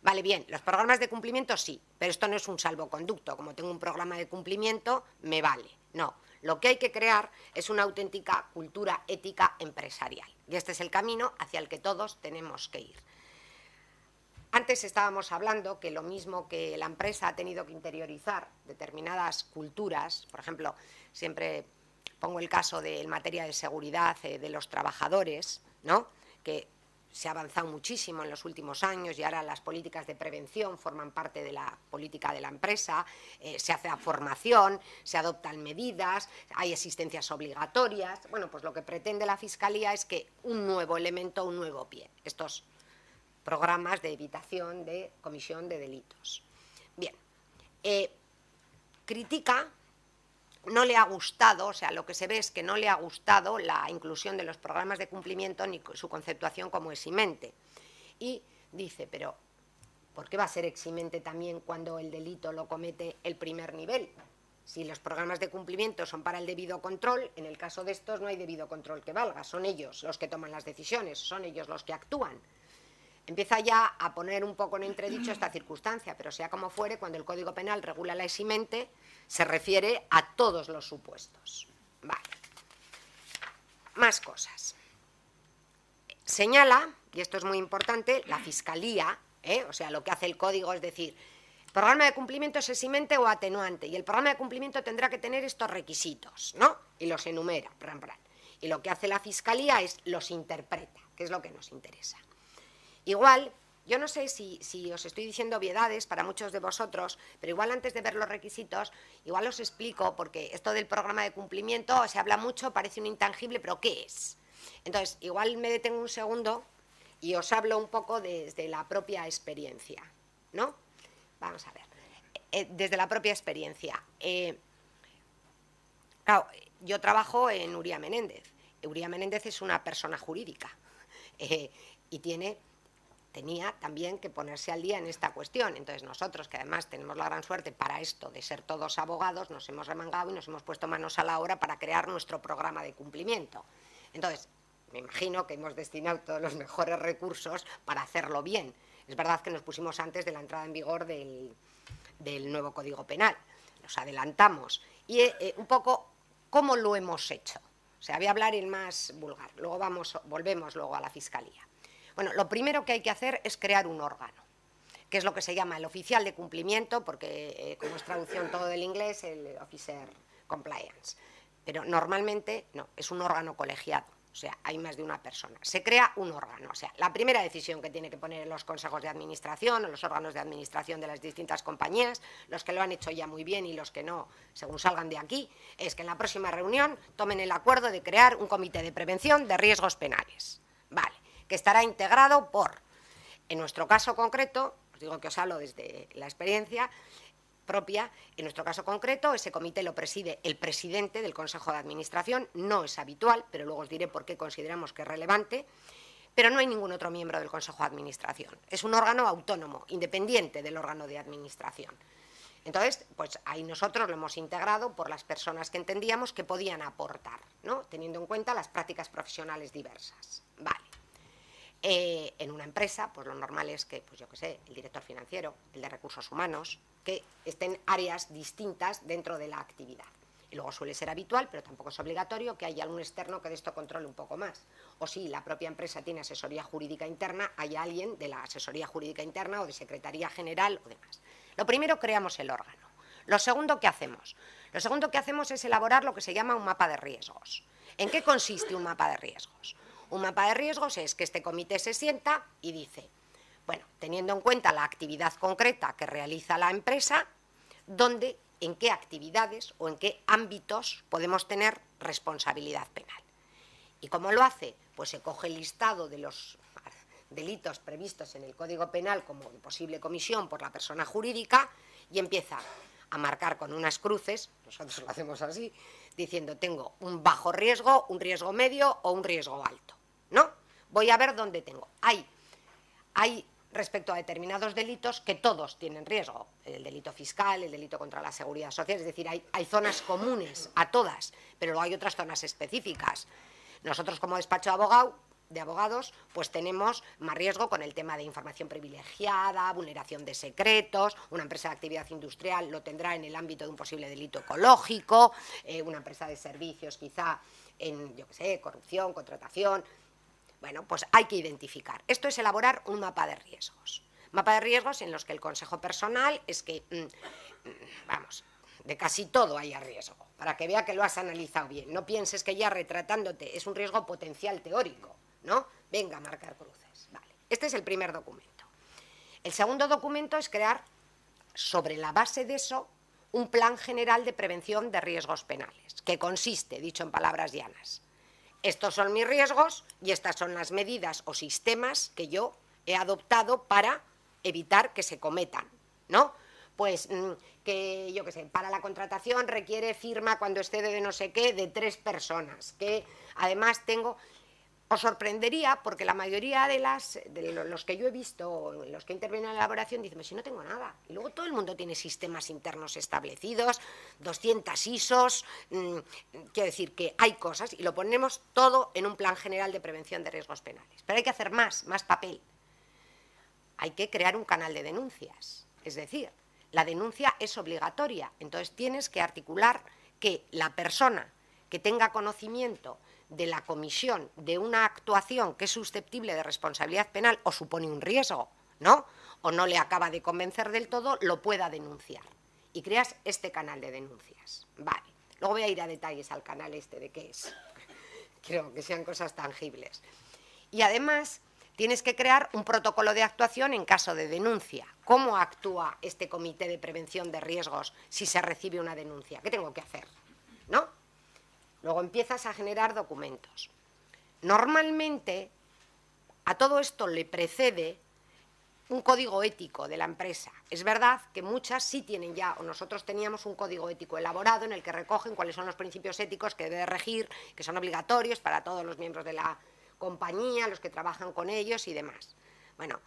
vale, bien, los programas de cumplimiento sí, pero esto no es un salvoconducto, como tengo un programa de cumplimiento, me vale, no. Lo que hay que crear es una auténtica cultura ética empresarial y este es el camino hacia el que todos tenemos que ir. Antes estábamos hablando que lo mismo que la empresa ha tenido que interiorizar determinadas culturas, por ejemplo, siempre pongo el caso de en materia de seguridad de los trabajadores, ¿no?, que se ha avanzado muchísimo en los últimos años y ahora las políticas de prevención forman parte de la política de la empresa, se hace formación, se adoptan medidas, hay asistencias obligatorias. Bueno, pues lo que pretende la Fiscalía es que un nuevo elemento, un nuevo pie, estos programas de evitación de comisión de delitos. Bien, critica, no le ha gustado, o sea, lo que se ve es que no le ha gustado la inclusión de los programas de cumplimiento ni su conceptuación como eximente. Y dice, pero ¿por qué va a ser eximente también cuando el delito lo comete el primer nivel? Si los programas de cumplimiento son para el debido control, en el caso de estos no hay debido control que valga, son ellos los que toman las decisiones, son ellos los que actúan. Empieza ya a poner un poco en entredicho esta circunstancia, pero sea como fuere, cuando el Código Penal regula la eximente, se refiere a todos los supuestos. Vale. Más cosas. Señala, y esto es muy importante, la Fiscalía, o sea, lo que hace el Código es decir, el programa de cumplimiento es eximente o atenuante, y el programa de cumplimiento tendrá que tener estos requisitos, ¿no? Y los enumera, y lo que hace la Fiscalía es los interpreta, que es lo que nos interesa. Igual, yo no sé si os estoy diciendo obviedades para muchos de vosotros, pero igual antes de ver los requisitos, igual os explico, porque esto del programa de cumplimiento se habla mucho, parece un intangible, pero ¿qué es? Entonces, igual me detengo un segundo y os hablo un poco desde la propia experiencia, ¿no? Vamos a ver, desde la propia experiencia. Claro, yo trabajo en Uría Menéndez. Uría Menéndez es una persona jurídica y tenía también que ponerse al día en esta cuestión. Entonces nosotros, que además tenemos la gran suerte para esto de ser todos abogados, nos hemos remangado y nos hemos puesto manos a la obra para crear nuestro programa de cumplimiento. Entonces, me imagino que hemos destinado todos los mejores recursos para hacerlo bien. Es verdad que nos pusimos antes de la entrada en vigor del nuevo Código Penal. Nos adelantamos. Y un poco, ¿cómo lo hemos hecho? O sea, voy a hablar en más vulgar. Luego volvemos luego a la Fiscalía. Bueno, lo primero que hay que hacer es crear un órgano, que es lo que se llama el oficial de cumplimiento, porque como es traducción todo del inglés, el officer compliance. Pero normalmente no, es un órgano colegiado, o sea, hay más de una persona. Se crea un órgano, o sea, la primera decisión que tiene que poner los consejos de administración o los órganos de administración de las distintas compañías, los que lo han hecho ya muy bien y los que no, según salgan de aquí, es que en la próxima reunión tomen el acuerdo de crear un comité de prevención de riesgos penales. Vale. Que estará integrado por, en nuestro caso concreto, os digo que os hablo desde la experiencia propia, en nuestro caso concreto, ese comité lo preside el presidente del Consejo de Administración, no es habitual, pero luego os diré por qué consideramos que es relevante, pero no hay ningún otro miembro del Consejo de Administración. Es un órgano autónomo, independiente del órgano de administración. Entonces, pues ahí nosotros lo hemos integrado por las personas que entendíamos que podían aportar, ¿no?, teniendo en cuenta las prácticas profesionales diversas. Vale. En una empresa, pues lo normal es que, pues yo qué sé, el director financiero, el de recursos humanos, que estén áreas distintas dentro de la actividad. Y luego suele ser habitual, pero tampoco es obligatorio, que haya algún externo que de esto controle un poco más. O si la propia empresa tiene asesoría jurídica interna, hay alguien de la asesoría jurídica interna o de secretaría general o demás. Lo primero, creamos el órgano. Lo segundo, ¿qué hacemos? Lo segundo que hacemos es elaborar lo que se llama un mapa de riesgos. ¿En qué consiste un mapa de riesgos? Un mapa de riesgos es que este comité se sienta y dice, bueno, teniendo en cuenta la actividad concreta que realiza la empresa, en qué actividades o en qué ámbitos podemos tener responsabilidad penal. ¿Y cómo lo hace? Pues se coge el listado de los delitos previstos en el Código Penal como posible comisión por la persona jurídica y empieza a marcar con unas cruces, nosotros lo hacemos así, diciendo tengo un bajo riesgo, un riesgo medio o un riesgo alto, ¿no? Voy a ver dónde tengo. Hay respecto a determinados delitos que todos tienen riesgo, el delito fiscal, el delito contra la seguridad social, es decir, hay zonas comunes a todas, pero luego hay otras zonas específicas. Nosotros como despacho de abogados, pues tenemos más riesgo con el tema de información privilegiada, vulneración de secretos, una empresa de actividad industrial lo tendrá en el ámbito de un posible delito ecológico, una empresa de servicios quizá en, yo qué sé, corrupción, contratación. Bueno, pues hay que identificar. Esto es elaborar un mapa de riesgos. Mapa de riesgos en los que el consejo personal es que, vamos, de casi todo haya riesgo, para que vea que lo has analizado bien. No pienses que ya retratándote es un riesgo potencial teórico, ¿no? Venga a marcar cruces. Vale. Este es el primer documento. El segundo documento es crear, sobre la base de eso, un plan general de prevención de riesgos penales, que consiste, dicho en palabras llanas, estos son mis riesgos y estas son las medidas o sistemas que yo he adoptado para evitar que se cometan, ¿no? Pues que, yo qué sé, para la contratación requiere firma cuando excede de no sé qué de 3 personas, que además tengo... Os sorprendería porque la mayoría de los que yo he visto, los que intervienen en la elaboración, dicen, si no tengo nada. Y luego todo el mundo tiene sistemas internos establecidos, 200 ISOs, quiero decir que hay cosas y lo ponemos todo en un plan general de prevención de riesgos penales. Pero hay que hacer más papel. Hay que crear un canal de denuncias. Es decir, la denuncia es obligatoria. Entonces tienes que articular que la persona que tenga conocimiento de la comisión de una actuación que es susceptible de responsabilidad penal o supone un riesgo, ¿no? O no le acaba de convencer del todo, lo pueda denunciar. Y creas este canal de denuncias. Vale. Luego voy a ir a detalles al canal este de qué es. Quiero que sean cosas tangibles. Y además tienes que crear un protocolo de actuación en caso de denuncia. ¿Cómo actúa este comité de prevención de riesgos si se recibe una denuncia? ¿Qué tengo que hacer? ¿No? Luego empiezas a generar documentos. Normalmente, a todo esto le precede un código ético de la empresa. Es verdad que muchas sí tienen ya, o nosotros teníamos un código ético elaborado en el que recogen cuáles son los principios éticos que debe regir, que son obligatorios para todos los miembros de la compañía, los que trabajan con ellos y demás. Bueno,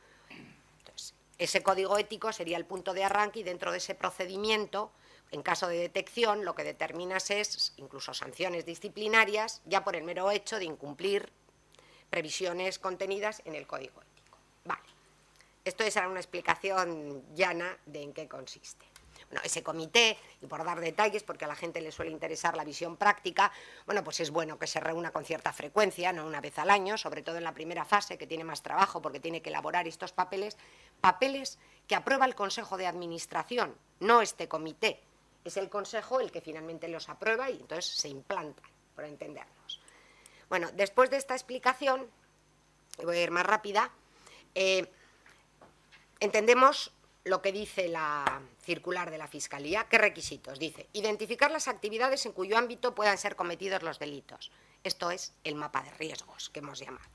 entonces, ese código ético sería el punto de arranque y dentro de ese procedimiento, en caso de detección, lo que determinas es incluso sanciones disciplinarias ya por el mero hecho de incumplir previsiones contenidas en el código ético. Vale. Esto es una explicación llana de en qué consiste. Bueno, ese comité, y por dar detalles, porque a la gente le suele interesar la visión práctica, bueno, pues es bueno que se reúna con cierta frecuencia, no una vez al año, sobre todo en la primera fase, que tiene más trabajo porque tiene que elaborar estos papeles que aprueba el Consejo de Administración, no este comité. Es el Consejo el que finalmente los aprueba y entonces se implantan, por entendernos. Bueno, después de esta explicación, voy a ir más rápida, entendemos lo que dice la circular de la Fiscalía. ¿Qué requisitos? Dice, identificar las actividades en cuyo ámbito puedan ser cometidos los delitos. Esto es el mapa de riesgos que hemos llamado.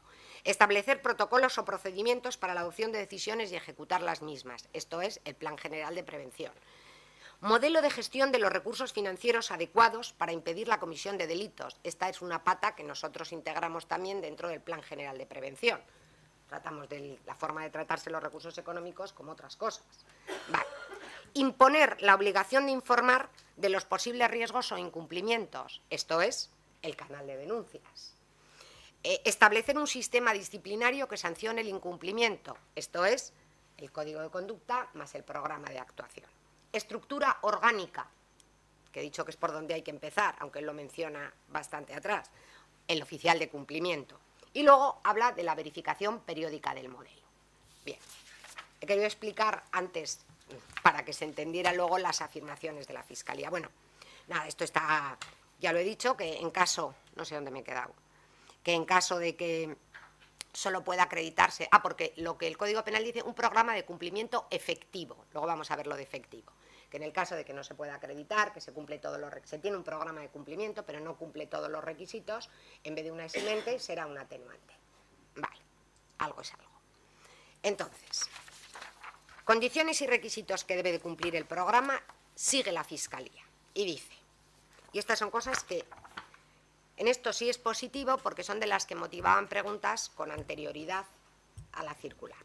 Establecer protocolos o procedimientos para la adopción de decisiones y ejecutar las mismas. Esto es el Plan General de Prevención. Modelo de gestión de los recursos financieros adecuados para impedir la comisión de delitos. Esta es una pata que nosotros integramos también dentro del Plan General de Prevención. Tratamos de la forma de tratarse los recursos económicos como otras cosas. Vale. Imponer la obligación de informar de los posibles riesgos o incumplimientos. Esto es el canal de denuncias. Establecer un sistema disciplinario que sancione el incumplimiento. Esto es el código de conducta más el programa de actuación. Estructura orgánica, que he dicho que es por donde hay que empezar, aunque él lo menciona bastante atrás, el oficial de cumplimiento. Y luego habla de la verificación periódica del modelo. Bien, he querido explicar antes, para que se entendieran luego las afirmaciones de la Fiscalía. Bueno, nada, esto está, ya lo he dicho, que en caso, no sé dónde me he quedado, que en caso de que solo pueda acreditarse, porque lo que el Código Penal dice, un programa de cumplimiento efectivo, luego vamos a ver lo de efectivo, que en el caso de que no se pueda acreditar, que se cumple todos los requisitos, se tiene un programa de cumplimiento, pero no cumple todos los requisitos, en vez de una eximente, será un atenuante. Vale, algo es algo. Entonces, condiciones y requisitos que debe de cumplir el programa, sigue la Fiscalía, y dice, y estas son cosas que en esto sí es positivo porque son de las que motivaban preguntas con anterioridad a la circular.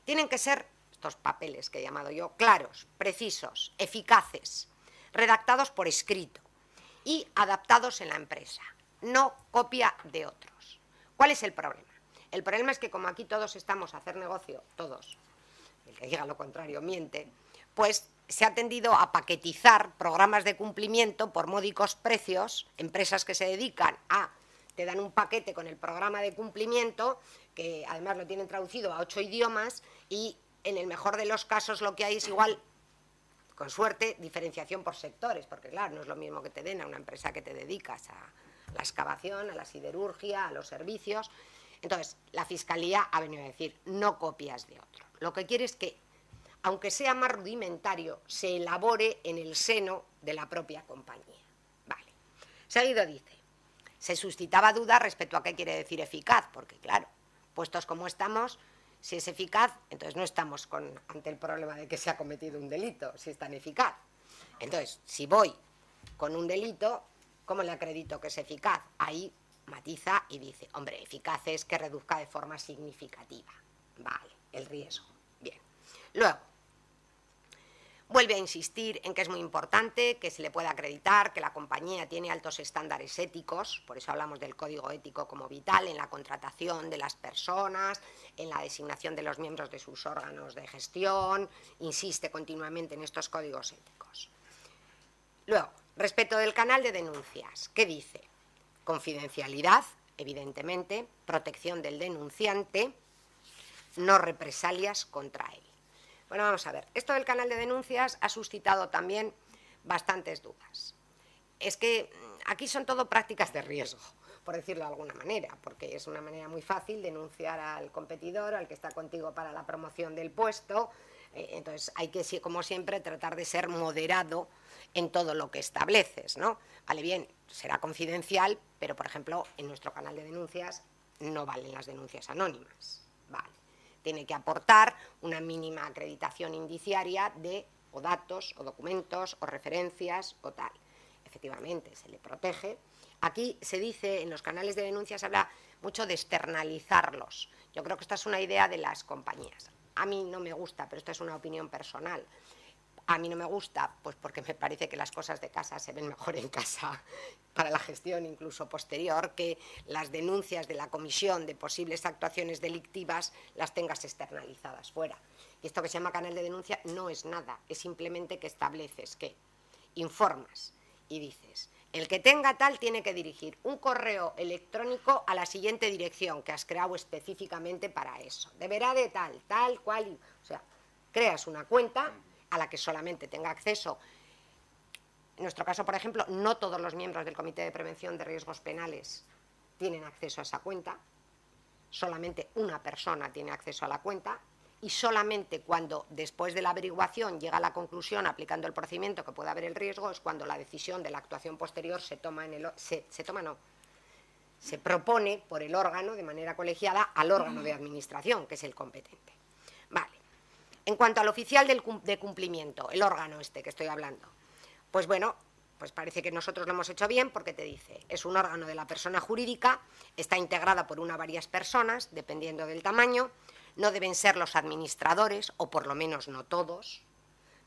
Tienen que ser estos papeles que he llamado yo claros, precisos, eficaces, redactados por escrito y adaptados en la empresa, no copia de otros. ¿Cuál es el problema? El problema es que como aquí todos estamos a hacer negocio, todos, el que diga lo contrario miente, pues se ha tendido a paquetizar programas de cumplimiento por módicos precios, empresas que se dedican a, te dan un paquete con el programa de cumplimiento, que además lo tienen traducido a 8 idiomas, y en el mejor de los casos lo que hay es igual, con suerte, diferenciación por sectores, porque claro, no es lo mismo que te den a una empresa que te dedicas a la excavación, a la siderurgia, a los servicios. Entonces, la Fiscalía ha venido a decir, no copias de otro. Lo que quiere es que, aunque sea más rudimentario, se elabore en el seno de la propia compañía. Vale. Seguido dice, se suscitaba duda respecto a qué quiere decir eficaz, porque claro, puestos como estamos, si es eficaz, entonces no estamos ante el problema de que se ha cometido un delito, si es tan eficaz. Entonces, si voy con un delito, ¿cómo le acredito que es eficaz? Ahí matiza y dice, hombre, eficaz es que reduzca de forma significativa. Vale, el riesgo. Bien. Luego, vuelve a insistir en que es muy importante que se le pueda acreditar que la compañía tiene altos estándares éticos, por eso hablamos del código ético como vital en la contratación de las personas, en la designación de los miembros de sus órganos de gestión, insiste continuamente en estos códigos éticos. Luego, respecto del canal de denuncias, ¿qué dice? Confidencialidad, evidentemente, protección del denunciante, no represalias contra él. Bueno, vamos a ver, esto del canal de denuncias ha suscitado también bastantes dudas. Es que aquí son todo prácticas de riesgo, por decirlo de alguna manera, porque es una manera muy fácil denunciar al competidor, al que está contigo para la promoción del puesto. Entonces hay que, como siempre, tratar de ser moderado en todo lo que estableces, ¿no? Vale, bien, será confidencial, pero, por ejemplo, en nuestro canal de denuncias no valen las denuncias anónimas, vale. Tiene que aportar una mínima acreditación indiciaria de o datos, o documentos, o referencias, o tal. Efectivamente, se le protege. Aquí se dice, en los canales de denuncias se habla mucho de externalizarlos. Yo creo que esta es una idea de las compañías. A mí no me gusta, pero esta es una opinión personal. A mí no me gusta, pues porque me parece que las cosas de casa se ven mejor en casa para la gestión incluso posterior, que las denuncias de la comisión de posibles actuaciones delictivas las tengas externalizadas fuera. Y esto que se llama canal de denuncia no es nada, es simplemente que estableces que informas y dices, el que tenga tal tiene que dirigir un correo electrónico a la siguiente dirección que has creado específicamente para eso. Deberá de tal, tal, cual, o sea, creas una cuenta a la que solamente tenga acceso. En nuestro caso, por ejemplo, no todos los miembros del Comité de Prevención de Riesgos Penales tienen acceso a esa cuenta, solamente una persona tiene acceso a la cuenta y solamente cuando después de la averiguación llega a la conclusión, aplicando el procedimiento que puede haber el riesgo, es cuando la decisión de la actuación posterior se propone por el órgano de manera colegiada al órgano de administración, que es el competente. Vale. En cuanto al oficial de cumplimiento, el órgano este que estoy hablando, pues bueno, pues parece que nosotros lo hemos hecho bien porque te dice, es un órgano de la persona jurídica, está integrada por una o varias personas, dependiendo del tamaño, no deben ser los administradores, o por lo menos no todos,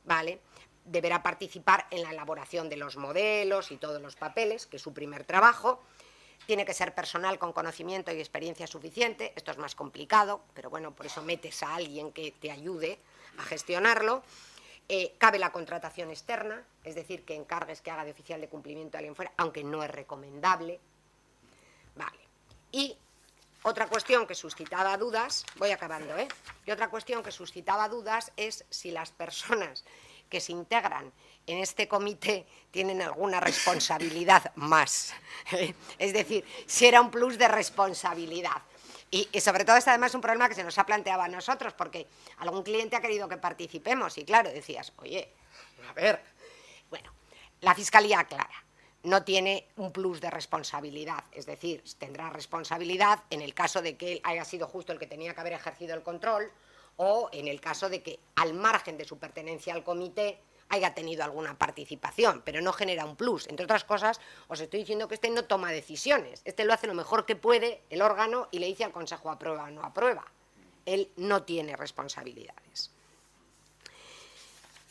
¿vale? Deberá participar en la elaboración de los modelos y todos los papeles, que es su primer trabajo. Tiene que ser personal con conocimiento y experiencia suficiente, esto es más complicado, pero bueno, por eso metes a alguien que te ayude a gestionarlo. Cabe la contratación externa, es decir, que encargues que haga de oficial de cumplimiento a alguien fuera, aunque no es recomendable. Vale. Y otra cuestión que suscitaba dudas, voy acabando, y otra cuestión que suscitaba dudas es si las personas que se integran en este comité tienen alguna responsabilidad más. Es decir, si era un plus de responsabilidad. Y sobre todo este además es un problema que se nos ha planteado a nosotros, porque algún cliente ha querido que participemos y claro, decías, oye, a ver, bueno, la Fiscalía aclara, no tiene un plus de responsabilidad, es decir, tendrá responsabilidad en el caso de que él haya sido justo el que tenía que haber ejercido el control o en el caso de que al margen de su pertenencia al comité haya tenido alguna participación, pero no genera un plus. Entre otras cosas, os estoy diciendo que este no toma decisiones, este lo hace lo mejor que puede el órgano y le dice al Consejo aprueba o no aprueba. Él no tiene responsabilidades.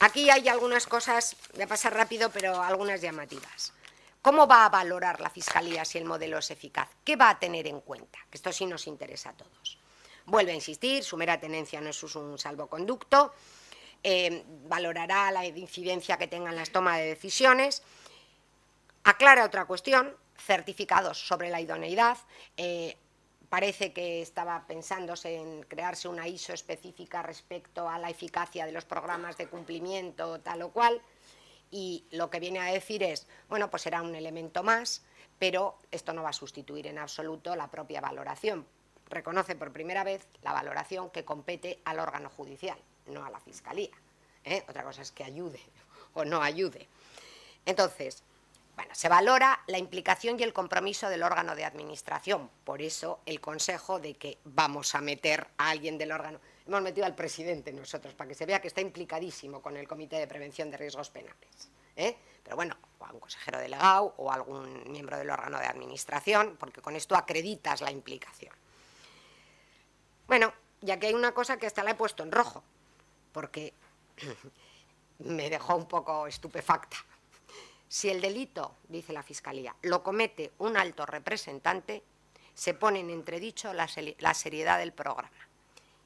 Aquí hay algunas cosas, voy a pasar rápido, pero algunas llamativas. ¿Cómo va a valorar la Fiscalía si el modelo es eficaz? ¿Qué va a tener en cuenta? Que esto sí nos interesa a todos. Vuelve a insistir, su mera tenencia no es un salvoconducto. Valorará la incidencia que tengan las tomas de decisiones. Aclara otra cuestión, certificados sobre la idoneidad. parece que estaba pensándose en crearse una ISO específica respecto a la eficacia de los programas de cumplimiento tal o cual, y lo que viene a decir es, bueno, pues será un elemento más, pero esto no va a sustituir en absoluto la propia valoración. Reconoce por primera vez la valoración que compete al órgano judicial, no a la Fiscalía. Otra cosa es que ayude o no ayude. Entonces, bueno, se valora la implicación y el compromiso del órgano de administración. Por eso el consejo de que vamos a meter a alguien del órgano. Hemos metido al presidente nosotros para que se vea que está implicadísimo con el Comité de Prevención de Riesgos Penales. Pero bueno, o a un consejero delegado o a algún miembro del órgano de administración, porque con esto acreditas la implicación. Bueno, ya que hay una cosa que hasta la he puesto en rojo, porque me dejó un poco estupefacta. Si el delito, dice la Fiscalía, lo comete un alto representante, se pone en entredicho la seriedad del programa.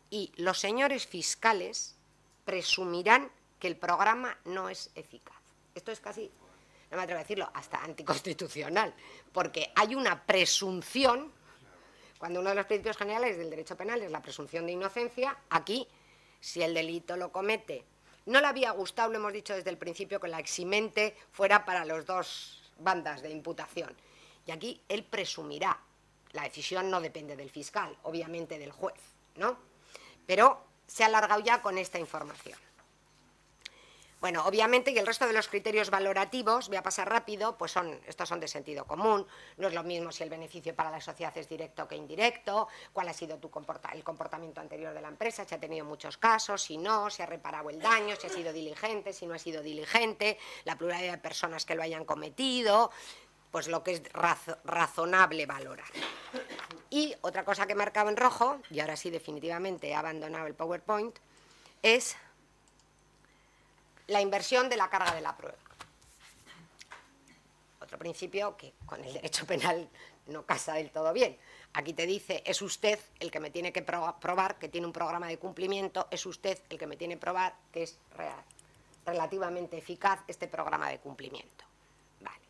Y los señores fiscales presumirán que el programa no es eficaz. Esto es casi, no me atrevo a decirlo, hasta anticonstitucional, porque hay una presunción, cuando uno de los principios generales del derecho penal es la presunción de inocencia, aquí, si el delito lo comete. No le había gustado, lo hemos dicho desde el principio, que la eximente fuera para las dos bandas de imputación. Y aquí él presumirá. La decisión no depende del fiscal, obviamente del juez, ¿no? Pero se ha alargado ya con esta información. Bueno, obviamente, y el resto de los criterios valorativos, voy a pasar rápido, pues estos son de sentido común. No es lo mismo si el beneficio para la sociedad es directo que indirecto, cuál ha sido el comportamiento anterior de la empresa, si ha tenido muchos casos, si no, si ha reparado el daño, si ha sido diligente, si no ha sido diligente, la pluralidad de personas que lo hayan cometido, pues lo que es razonable valorar. Y otra cosa que he marcado en rojo, y ahora sí definitivamente he abandonado el PowerPoint, es la inversión de la carga de la prueba. Otro principio que con el derecho penal no casa del todo bien. Aquí te dice, es usted el que me tiene que probar que tiene un programa de cumplimiento, es usted el que me tiene que probar que es relativamente eficaz este programa de cumplimiento. Vale.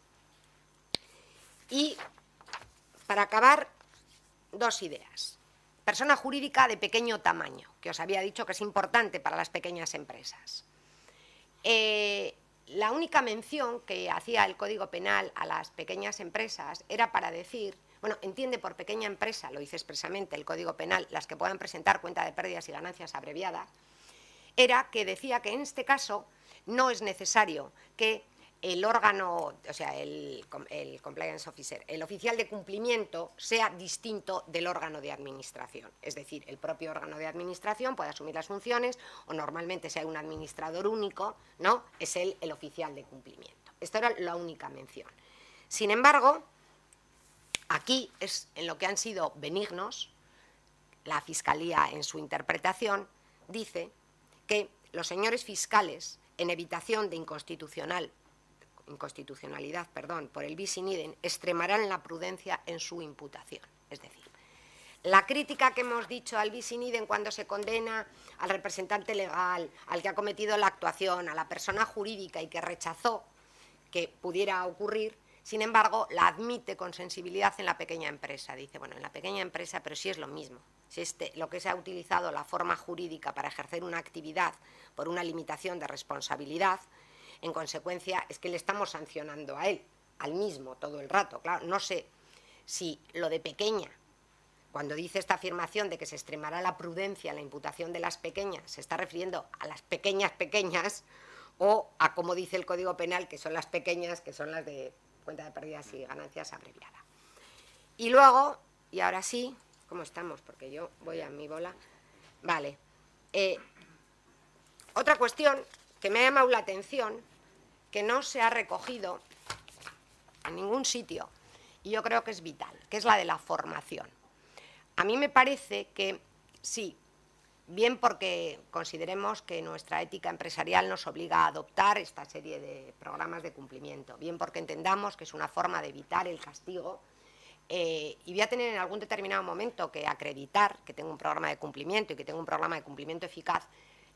Y para acabar, dos ideas. Persona jurídica de pequeño tamaño, que os había dicho que es importante para las pequeñas empresas. La única mención que hacía el Código Penal a las pequeñas empresas era para decir, bueno, entiende por pequeña empresa, lo dice expresamente el Código Penal, las que puedan presentar cuenta de pérdidas y ganancias abreviadas, era que decía que en este caso no es necesario que el órgano, o sea, el compliance officer, el oficial de cumplimiento sea distinto del órgano de administración. Es decir, el propio órgano de administración puede asumir las funciones o normalmente si hay un administrador único, ¿no? Es él el oficial de cumplimiento. Esto era la única mención. Sin embargo, aquí es en lo que han sido benignos, la Fiscalía en su interpretación dice que los señores fiscales en evitación de inconstitucionalidad por el bis in idem, extremarán la prudencia en su imputación. Es decir, la crítica que hemos dicho al bis in idem cuando se condena al representante legal, al que ha cometido la actuación, a la persona jurídica y que rechazó que pudiera ocurrir, sin embargo, la admite con sensibilidad en la pequeña empresa. Dice, bueno, en la pequeña empresa, pero sí es lo mismo. Si lo que se ha utilizado la forma jurídica para ejercer una actividad por una limitación de responsabilidad, en consecuencia, es que le estamos sancionando a él, al mismo, todo el rato. Claro, no sé si lo de pequeña, cuando dice esta afirmación de que se extremará la prudencia en la imputación de las pequeñas, se está refiriendo a las pequeñas o a, como dice el Código Penal, que son las pequeñas, que son las de cuenta de pérdidas y ganancias abreviada. Y luego, y ahora sí, ¿cómo estamos? Porque yo voy a mi bola. Vale. Otra cuestión que me ha llamado la atención, que no se ha recogido en ningún sitio, y yo creo que es vital, que es la de la formación. A mí me parece que sí, bien porque consideremos que nuestra ética empresarial nos obliga a adoptar esta serie de programas de cumplimiento, bien porque entendamos que es una forma de evitar el castigo, y voy a tener en algún determinado momento que acreditar que tengo un programa de cumplimiento y que tengo un programa de cumplimiento eficaz.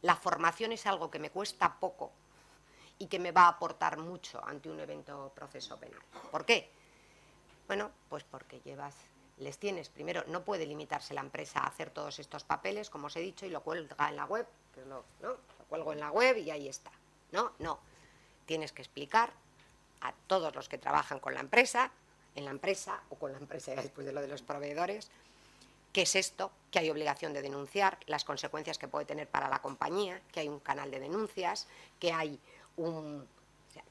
La formación es algo que me cuesta poco y que me va a aportar mucho ante un evento proceso penal. ¿Por qué? Bueno, pues porque llevas les tienes, primero, no puede limitarse la empresa a hacer todos estos papeles, como os he dicho, y lo cuelga en la web, que es lo cuelgo en la web y ahí está. No. Tienes que explicar a todos los que trabajan con la empresa, en la empresa o con la empresa después de lo de los proveedores, qué es esto, que hay obligación de denunciar, las consecuencias que puede tener para la compañía, que hay un canal de denuncias, que hay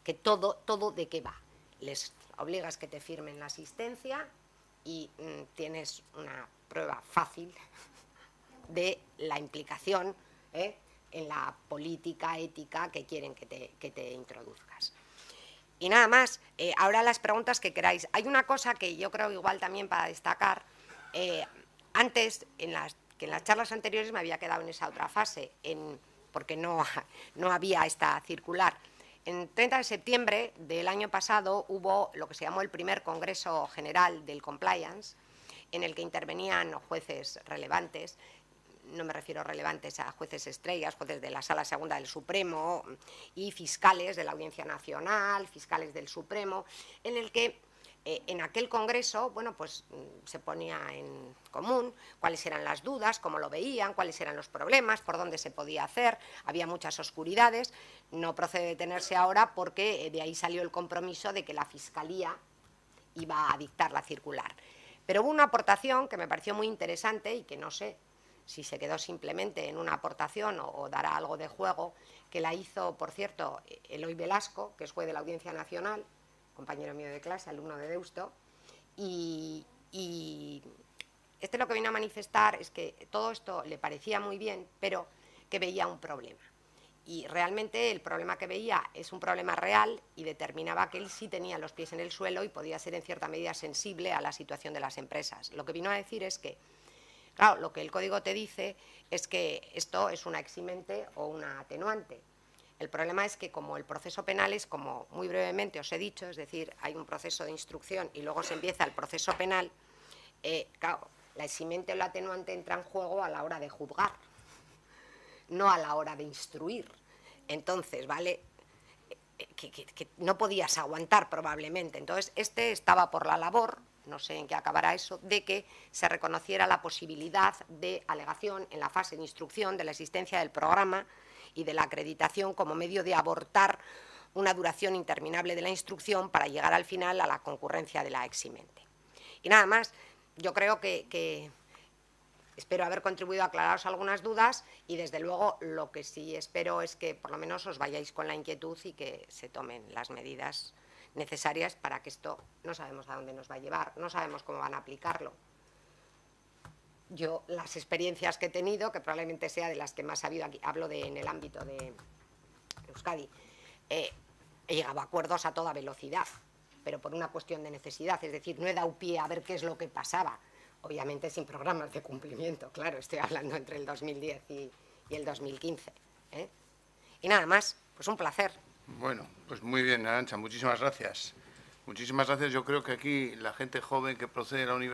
que todo de qué va. Les obligas que te firmen la asistencia y tienes una prueba fácil de la implicación en la política ética que quieren que te introduzcas. Y nada más, ahora las preguntas que queráis. Hay una cosa que yo creo igual también para destacar. Antes, en las charlas anteriores me había quedado en esa otra fase, porque no había esta circular. En 30 de septiembre del año pasado hubo lo que se llamó el primer Congreso General del Compliance, en el que intervenían jueces relevantes. No me refiero relevantes a jueces estrellas, jueces de la Sala Segunda del Supremo y fiscales de la Audiencia Nacional, fiscales del Supremo, en el que en aquel congreso, bueno, pues se ponía en común cuáles eran las dudas, cómo lo veían, cuáles eran los problemas, por dónde se podía hacer, había muchas oscuridades. No procede detenerse ahora porque de ahí salió el compromiso de que la Fiscalía iba a dictar la circular. Pero hubo una aportación que me pareció muy interesante y que no sé si se quedó simplemente en una aportación o dará algo de juego, que la hizo, por cierto, Eloy Velasco, que es juez de la Audiencia Nacional, compañero mío de clase, alumno de Deusto, y lo que vino a manifestar es que todo esto le parecía muy bien, pero que veía un problema. Y realmente el problema que veía es un problema real y determinaba que él sí tenía los pies en el suelo y podía ser en cierta medida sensible a la situación de las empresas. Lo que vino a decir es que, claro, lo que el código te dice es que esto es una eximente o una atenuante. El problema es que como el proceso penal es, como muy brevemente os he dicho, es decir, hay un proceso de instrucción y luego se empieza el proceso penal, claro, la eximente o la atenuante entra en juego a la hora de juzgar, no a la hora de instruir. Entonces, ¿vale? Que no podías aguantar probablemente. Entonces, estaba por la labor, no sé en qué acabará eso, de que se reconociera la posibilidad de alegación en la fase de instrucción de la existencia del programa y de la acreditación como medio de abortar una duración interminable de la instrucción para llegar al final a la concurrencia de la eximente. Y nada más, yo creo que espero haber contribuido a aclararos algunas dudas y desde luego lo que sí espero es que por lo menos os vayáis con la inquietud y que se tomen las medidas necesarias para que esto no sabemos a dónde nos va a llevar, no sabemos cómo van a aplicarlo. Yo, las experiencias que he tenido, que probablemente sea de las que más ha habido aquí, hablo en el ámbito de Euskadi, he llegado a acuerdos a toda velocidad, pero por una cuestión de necesidad, es decir, no he dado pie a ver qué es lo que pasaba, obviamente sin programas de cumplimiento, claro, estoy hablando entre el 2010 y el 2015. Y nada más, pues un placer. Bueno, pues muy bien, Arantxa, muchísimas gracias. Muchísimas gracias. Yo creo que aquí la gente joven que procede de la universidad